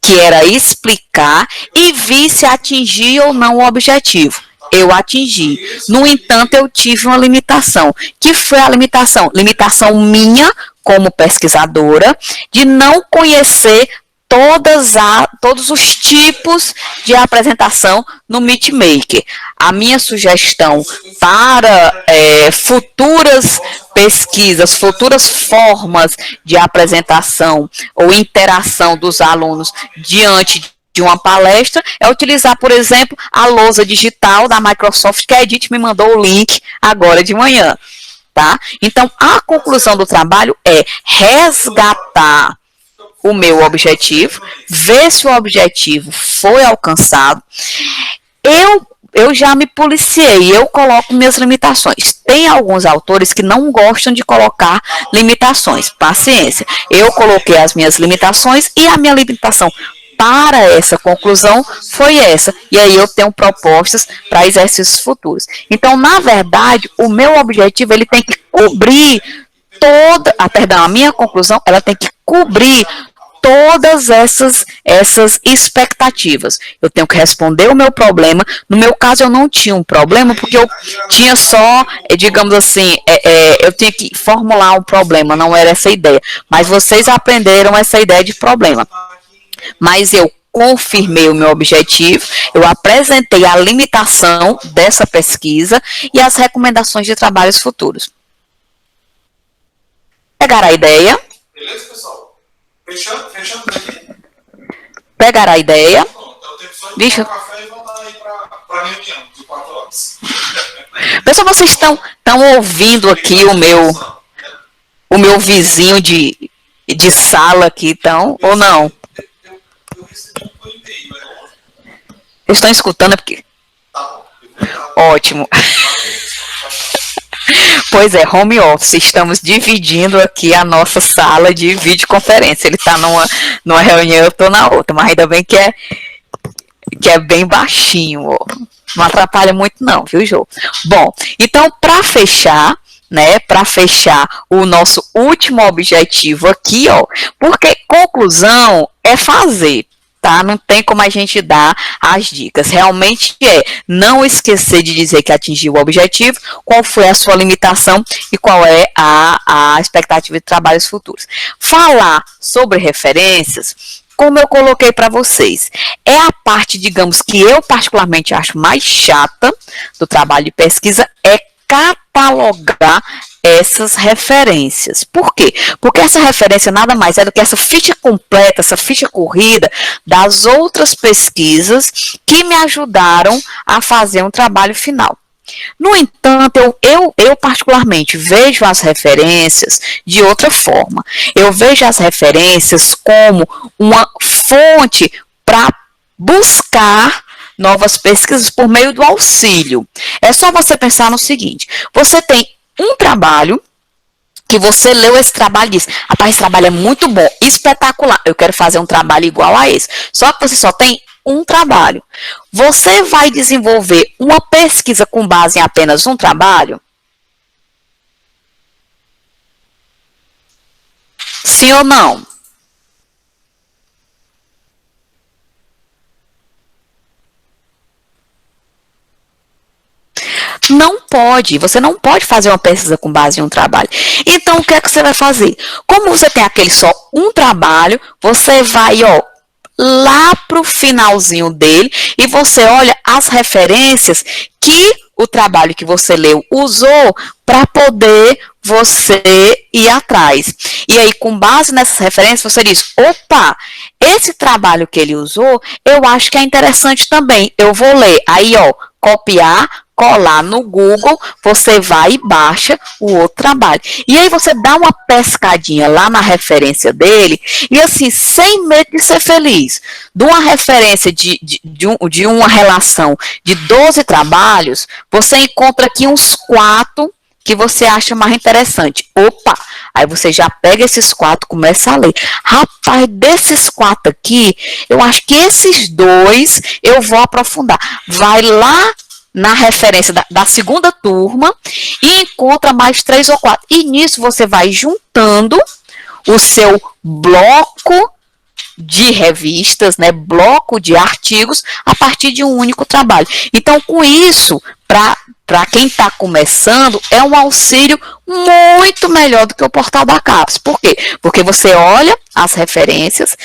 que era explicar, e vi se atingi ou não o objetivo. Eu atingi. No entanto, eu tive uma limitação. Que foi a limitação? Limitação minha, como pesquisadora, de não conhecer todos os tipos de apresentação no MeetMaker. A minha sugestão para futuras pesquisas, futuras formas de apresentação ou interação dos alunos diante de uma palestra é utilizar, por exemplo, a lousa digital da Microsoft, que a Edith me mandou o link agora de manhã. Tá? Então, a conclusão do trabalho é resgatar o meu objetivo, ver se o objetivo foi alcançado. Eu já me policiei, eu coloco minhas limitações. Tem alguns autores que não gostam de colocar limitações, paciência. Eu coloquei as minhas limitações e a minha limitação para essa conclusão foi essa. E aí eu tenho propostas para exercícios futuros. Então, na verdade, o meu objetivo ele tem que cobrir a minha conclusão, ela tem que cobrir todas essas expectativas. Eu tenho que responder o meu problema. No meu caso, eu não tinha um problema, porque eu tinha só, digamos assim, eu tinha que formular um problema, não era essa ideia. Mas vocês aprenderam essa ideia de problema. Mas eu confirmei o meu objetivo, eu apresentei a limitação dessa pesquisa e as recomendações de trabalhos futuros. Pegar a ideia. Beleza, pessoal? Fechando daqui? Pegar a ideia. Deixa eu café e voltar aí para a reunião de 4 horas. Pessoal, vocês estão ouvindo aqui o meu vizinho de sala aqui, então, ou não? Eu recebi um e-mail, Vocês estão escutando? Porque... Tá bom. Ótimo. Pois é, home office, estamos dividindo aqui a nossa sala de videoconferência. Ele está numa reunião, eu estou na outra, mas ainda bem que é bem baixinho, ó. Não atrapalha muito não, viu, Jô? Bom, então, para fechar, né, para fechar o nosso último objetivo aqui, ó, porque conclusão é fazer. Tá? Não tem como a gente dar as dicas. Realmente não esquecer de dizer que atingiu o objetivo, qual foi a sua limitação e qual é a expectativa de trabalhos futuros. Falar sobre referências, como eu coloquei para vocês, é a parte, digamos, que eu particularmente acho mais chata do trabalho de pesquisa, é catalogar essas referências. Por quê? Porque essa referência nada mais é do que essa ficha completa, essa ficha corrida das outras pesquisas que me ajudaram a fazer um trabalho final. No entanto, eu particularmente vejo as referências de outra forma. Eu vejo as referências como uma fonte para buscar novas pesquisas por meio do auxílio. É só você pensar no seguinte, você tem um trabalho que você leu esse trabalho e diz, rapaz, esse trabalho é muito bom, espetacular, eu quero fazer um trabalho igual a esse. Só que você só tem um trabalho. Você vai desenvolver uma pesquisa com base em apenas um trabalho? Sim ou não? Não pode, você não pode fazer uma pesquisa com base em um trabalho. Então, o que é que você vai fazer? Como você tem aquele só um trabalho, você vai, ó, lá para o finalzinho dele e você olha as referências que o trabalho que você leu usou para poder você ir atrás. E aí, com base nessas referências, você diz, opa, esse trabalho que ele usou, eu acho que é interessante também, eu vou ler. Aí, ó, copiar, colar no Google, você vai e baixa o outro trabalho. E aí você dá uma pescadinha lá na referência dele, e assim, sem medo de ser feliz, de uma referência de uma relação de 12 trabalhos, você encontra aqui uns 4 que você acha mais interessante. Opa! Aí você já pega esses 4 e começa a ler. Rapaz, desses 4 aqui, eu acho que esses 2 eu vou aprofundar. Vai lá na referência da segunda turma e encontra mais 3 ou 4. E nisso você vai juntando o seu bloco de revistas, né, bloco de artigos a partir de um único trabalho. Então, com isso, para quem está começando, é um auxílio muito melhor do que o portal da CAPES. Por quê? Porque você olha as referências,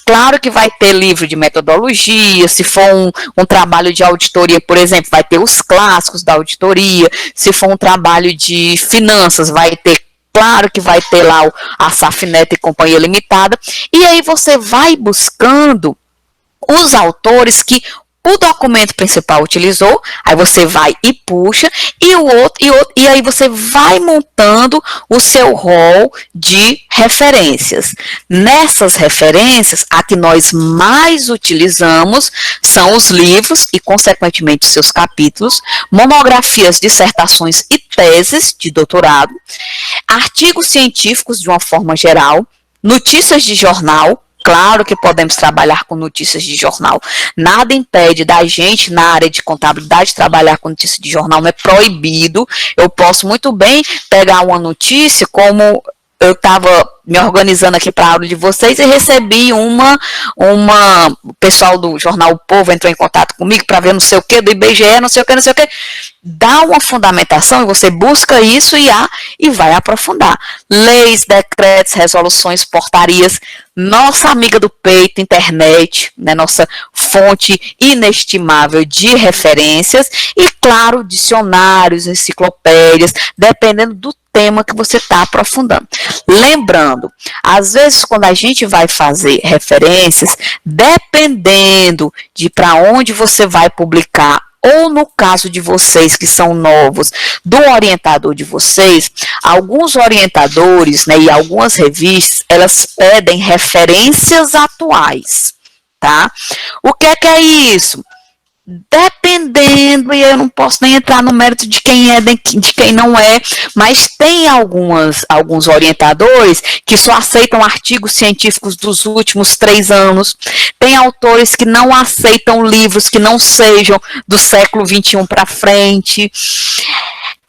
Claro que vai ter livro de metodologia, se for um trabalho de auditoria, por exemplo, vai ter os clássicos da auditoria, se for um trabalho de finanças, vai ter, claro que vai ter lá a Safineto e Companhia Limitada, e aí você vai buscando os autores que o documento principal utilizou, aí você vai e puxa, e aí você vai montando o seu rol de referências. Nessas referências, a que nós mais utilizamos são os livros e, consequentemente, seus capítulos, monografias, dissertações e teses de doutorado, artigos científicos de uma forma geral, notícias de jornal. Claro que podemos trabalhar com notícias de jornal. Nada impede da gente, na área de contabilidade, trabalhar com notícias de jornal, não é proibido. Eu posso muito bem pegar uma notícia, como eu estava me organizando aqui para a aula de vocês e recebi o pessoal do jornal O Povo entrou em contato comigo para ver não sei o que, do IBGE, não sei o que, dá uma fundamentação e você busca isso e vai aprofundar. Leis, decretos, resoluções, portarias, nossa amiga do peito, internet, né, nossa fonte inestimável de referências e, claro, dicionários, enciclopédias, dependendo do tema que você está aprofundando. Lembrando, às vezes quando a gente vai fazer referências, dependendo de para onde você vai publicar, ou no caso de vocês que são novos, do orientador de vocês, alguns orientadores, né, e algumas revistas, elas pedem referências atuais, tá? O que é isso? Dependendo, e eu não posso nem entrar no mérito de quem é, de quem não é, mas tem alguns orientadores que só aceitam artigos científicos dos últimos 3 anos, tem autores que não aceitam livros que não sejam do século XXI para frente.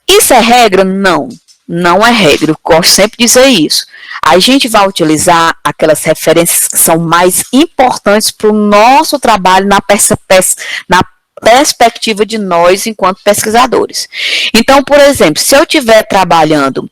Isso é regra? Não, não é regra, eu gosto sempre de dizer isso. A gente vai utilizar aquelas referências que são mais importantes para o nosso trabalho na perspectiva de nós enquanto pesquisadores. Então, por exemplo, se eu estiver trabalhando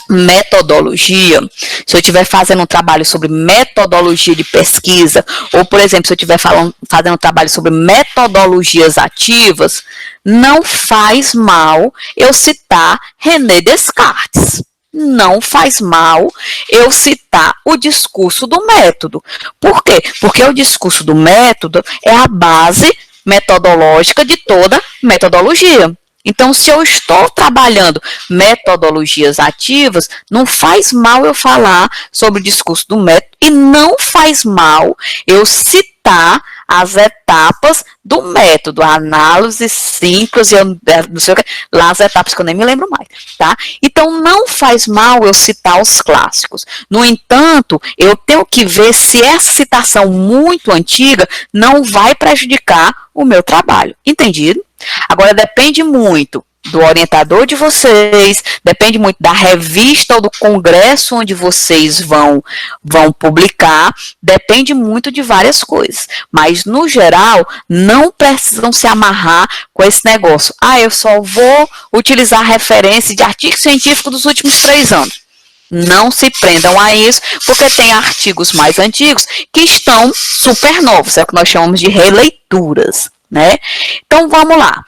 metodologia, se eu estiver fazendo um trabalho sobre metodologia de pesquisa, ou, por exemplo, se eu estiver fazendo um trabalho sobre metodologias ativas, não faz mal eu citar René Descartes. Não faz mal eu citar o discurso do método. Por quê? Porque o discurso do método é a base metodológica de toda metodologia. Então, se eu estou trabalhando metodologias ativas, não faz mal eu falar sobre o discurso do método e não faz mal eu citar as etapas do método, a análise, síntese, não sei o que, lá as etapas que eu nem me lembro mais, tá? Então, não faz mal eu citar os clássicos. No entanto, eu tenho que ver se essa citação muito antiga não vai prejudicar o meu trabalho. Entendido? Agora, depende muito do orientador de vocês, depende muito da revista ou do congresso onde vocês vão publicar, depende muito de várias coisas. Mas, no geral, não precisam se amarrar com esse negócio. Eu só vou utilizar referência de artigo científico dos últimos 3 anos. Não se prendam a isso, porque tem artigos mais antigos que estão super novos, é o que nós chamamos de releituras, né? Então, vamos lá.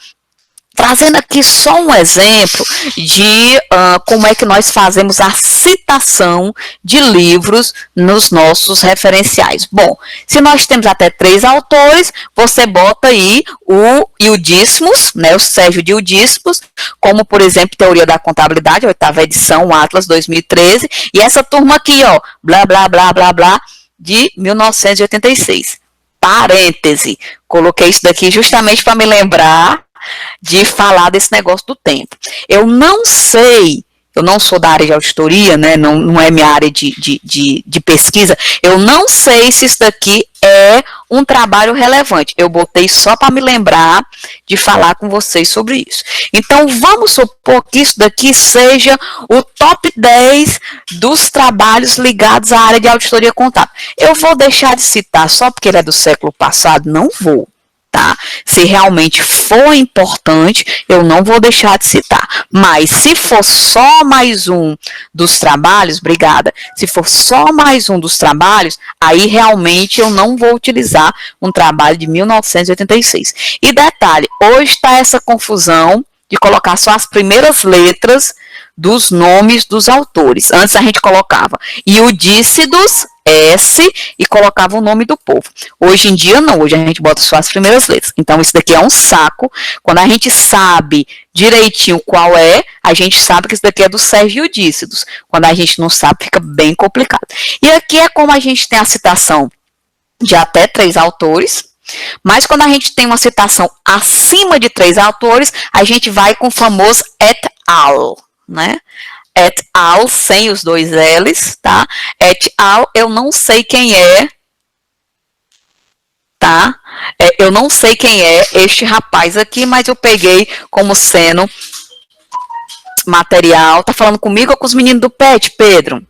Trazendo aqui só um exemplo de como é que nós fazemos a citação de livros nos nossos referenciais. Bom, se nós temos até 3 autores, você bota aí o Eudíssimos, né, o Sérgio de Eudíssimos, como, por exemplo, Teoria da Contabilidade, 8ª edição, o Atlas 2013, e essa turma aqui, ó, blá, blá, blá, blá, blá, de 1986. Parêntese, coloquei isso daqui justamente para me lembrar de falar desse negócio do tempo. Eu não sei, eu não sou da área de auditoria, né, não é minha área de pesquisa, eu não sei se isso daqui é um trabalho relevante. Eu botei só para me lembrar de falar com vocês sobre isso. Então, vamos supor que isso daqui seja o top 10 dos trabalhos ligados à área de auditoria contábil. Eu vou deixar de citar só porque ele é do século passado? Não vou. tá? Se realmente for importante, eu não vou deixar de citar. Mas se for só mais um dos trabalhos, obrigada, se for só mais um dos trabalhos, aí realmente eu não vou utilizar um trabalho de 1986. E detalhe, hoje está essa confusão de colocar só as primeiras letras dos nomes dos autores. Antes a gente colocava Iudícidos, S, e colocava o nome do povo. Hoje em dia não, hoje a gente bota só as primeiras letras. Então isso daqui é um saco. Quando a gente sabe direitinho qual é, a gente sabe que isso daqui é do Sérgio Iudícidos. Quando a gente não sabe, fica bem complicado. E aqui é como a gente tem a citação de até 3 autores, mas quando a gente tem uma citação acima de 3 autores, a gente vai com o famoso et al, né? Et al, sem os 2 L's, tá? Et al, eu não sei quem é, tá? Eu não sei quem é este rapaz aqui, mas eu peguei como sendo material. Tá falando comigo ou com os meninos do PET, Pedro?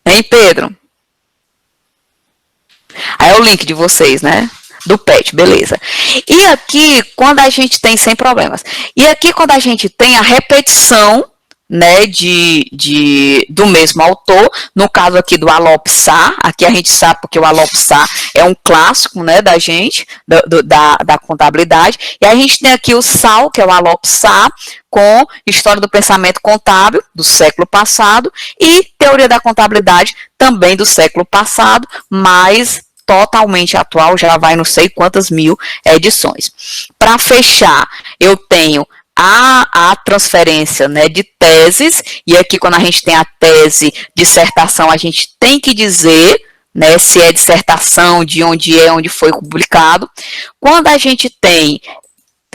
Hein, Pedro? Aí é o link de vocês, né? Do PET, beleza. E aqui, quando a gente tem, sem problemas, e aqui quando a gente tem a repetição, né, do mesmo autor, no caso aqui do Alop Sá, aqui a gente sabe porque o Alop Sá é um clássico, né, da gente, da contabilidade, e a gente tem aqui o Sal, que é o Alop Sá, com História do Pensamento Contábil, do século passado, e Teoria da Contabilidade, também do século passado, mas totalmente atual, já vai não sei quantas mil edições. Para fechar, eu tenho a transferência, né, de teses, e aqui quando a gente tem a tese, dissertação, a gente tem que dizer, né, se é dissertação, de onde é, onde foi publicado. Quando a gente tem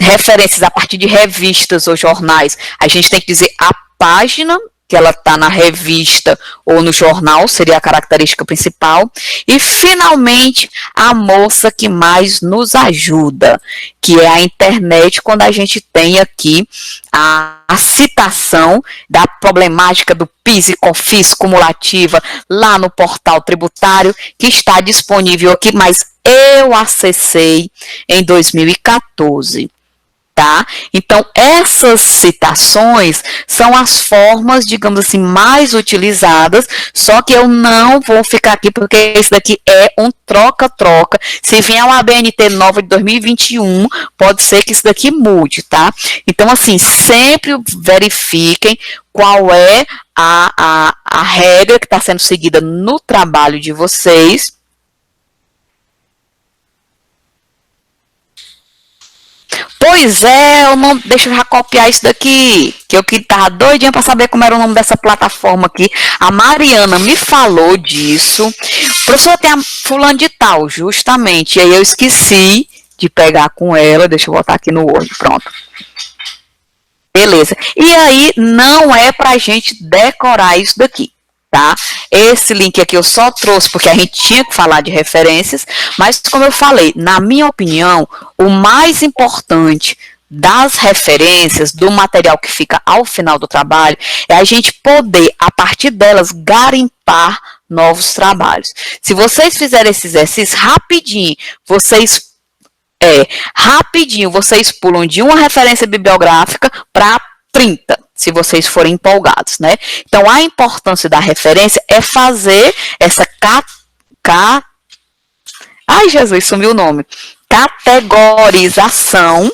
referências a partir de revistas ou jornais, a gente tem que dizer a página que ela está na revista ou no jornal, seria a característica principal. E, finalmente, a moça que mais nos ajuda, que é a internet, quando a gente tem aqui a citação da problemática do PIS e COFINS cumulativa lá no portal tributário, que está disponível aqui, mas eu acessei em 2014. Tá? Então, essas citações são as formas, digamos assim, mais utilizadas, só que eu não vou ficar aqui, porque esse daqui é um troca-troca. Se vier uma ABNT nova de 2021, pode ser que isso daqui mude, tá? Então, assim, sempre verifiquem qual é a regra que está sendo seguida no trabalho de vocês. Pois é, eu não, deixa eu já copiar isso daqui, que eu que tava doidinha para saber como era o nome dessa plataforma aqui. A Mariana me falou disso. Professor, tem a fulano de tal, justamente. E aí eu esqueci de pegar com ela. Deixa eu botar aqui no Word, pronto. Beleza. E aí não é pra gente decorar isso daqui. Tá? Esse link aqui eu só trouxe porque a gente tinha que falar de referências, mas como eu falei, na minha opinião, o mais importante das referências, do material que fica ao final do trabalho, é a gente poder, a partir delas, garimpar novos trabalhos. Se vocês fizerem esse exercício rapidinho, vocês pulam de uma referência bibliográfica para 30, se vocês forem empolgados, né? Então, a importância da referência é fazer essa ai, Jesus, sumiu o nome. Categorização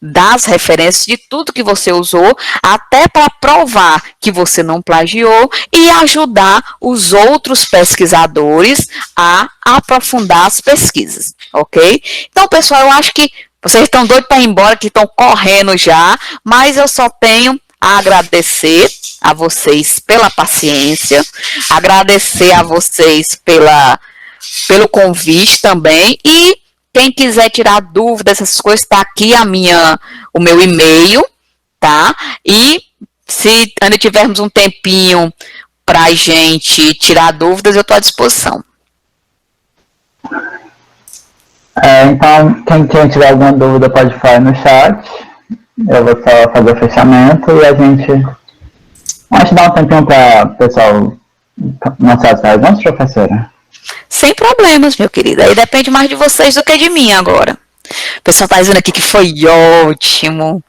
das referências de tudo que você usou, até para provar que você não plagiou e ajudar os outros pesquisadores a aprofundar as pesquisas, ok? Então, pessoal, eu acho que vocês estão doidos para ir embora, que estão correndo já, mas eu só tenho a agradecer a vocês pela paciência, agradecer a vocês pelo convite também, e quem quiser tirar dúvidas, essas coisas, está aqui o meu e-mail, tá? E se ainda tivermos um tempinho para a gente tirar dúvidas, eu estou à disposição. Então, quem tiver alguma dúvida pode falar no chat. Eu vou só fazer o fechamento e a gente... Vamos dar um tempinho para o pessoal mostrar as perguntas, professora? Sem problemas, meu querido. Aí depende mais de vocês do que de mim agora. O pessoal tá dizendo aqui que foi ótimo.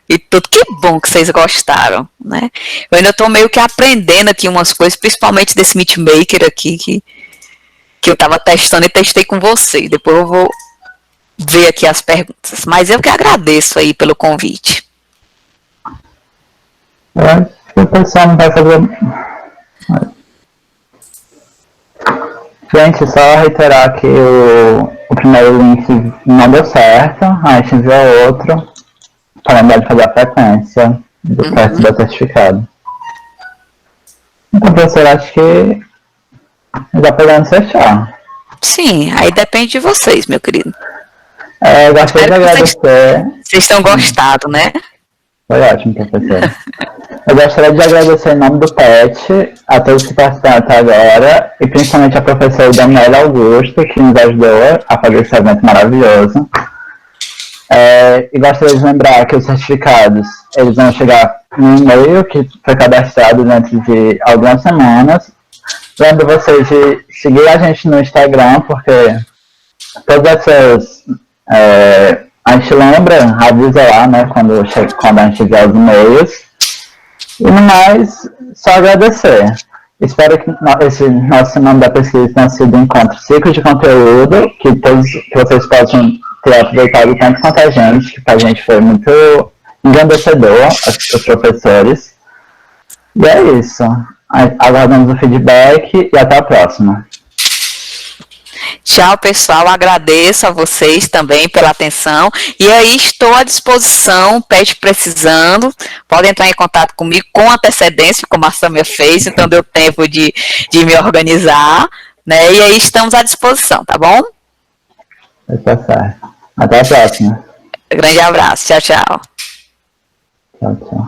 E tudo, que bom que vocês gostaram, né? Eu ainda tô meio que aprendendo aqui umas coisas, principalmente desse Meetmaker aqui, que eu tava testando e testei com vocês. Depois eu vou ver aqui as perguntas. Mas eu que agradeço aí pelo convite. Eu acho que o pessoal não vai fazer... Gente, só reiterar que o primeiro link não deu certo, a gente enviou outro, para lembrar de fazer a frequência do teste do certificado. Então, professor, acho que já podemos fechar. Sim, aí depende de vocês, meu querido. Eu gostaria de agradecer... Vocês estão gostado, né? Foi ótimo, professor. Eu gostaria de agradecer em nome do PET a todos que participaram até agora e principalmente a professora Daniela Augusto, que nos ajudou a fazer esse evento maravilhoso. E gostaria de lembrar que os certificados eles vão chegar no e-mail que foi cadastrado dentro de algumas semanas. Lembro vocês de seguir a gente no Instagram, porque todas essas... a gente lembra, avisa lá, né, quando a gente enviar os e-mails. E no mais, só agradecer. Espero que esse nosso nome da pesquisa tenha sido um encontro ciclo de conteúdo, que vocês possam ter aproveitado tanto quanto a gente, que pra gente foi muito engrandecedor, os professores. E é isso. Aguardamos o feedback e até a próxima. Tchau, pessoal. Agradeço a vocês também pela atenção. E aí, estou à disposição, PET precisando. Podem entrar em contato comigo com antecedência, como a Samia fez, então deu tempo de me organizar, né? E aí, estamos à disposição, tá bom? Tá certo. Até a próxima. Grande abraço. Tchau, tchau. Tchau, tchau.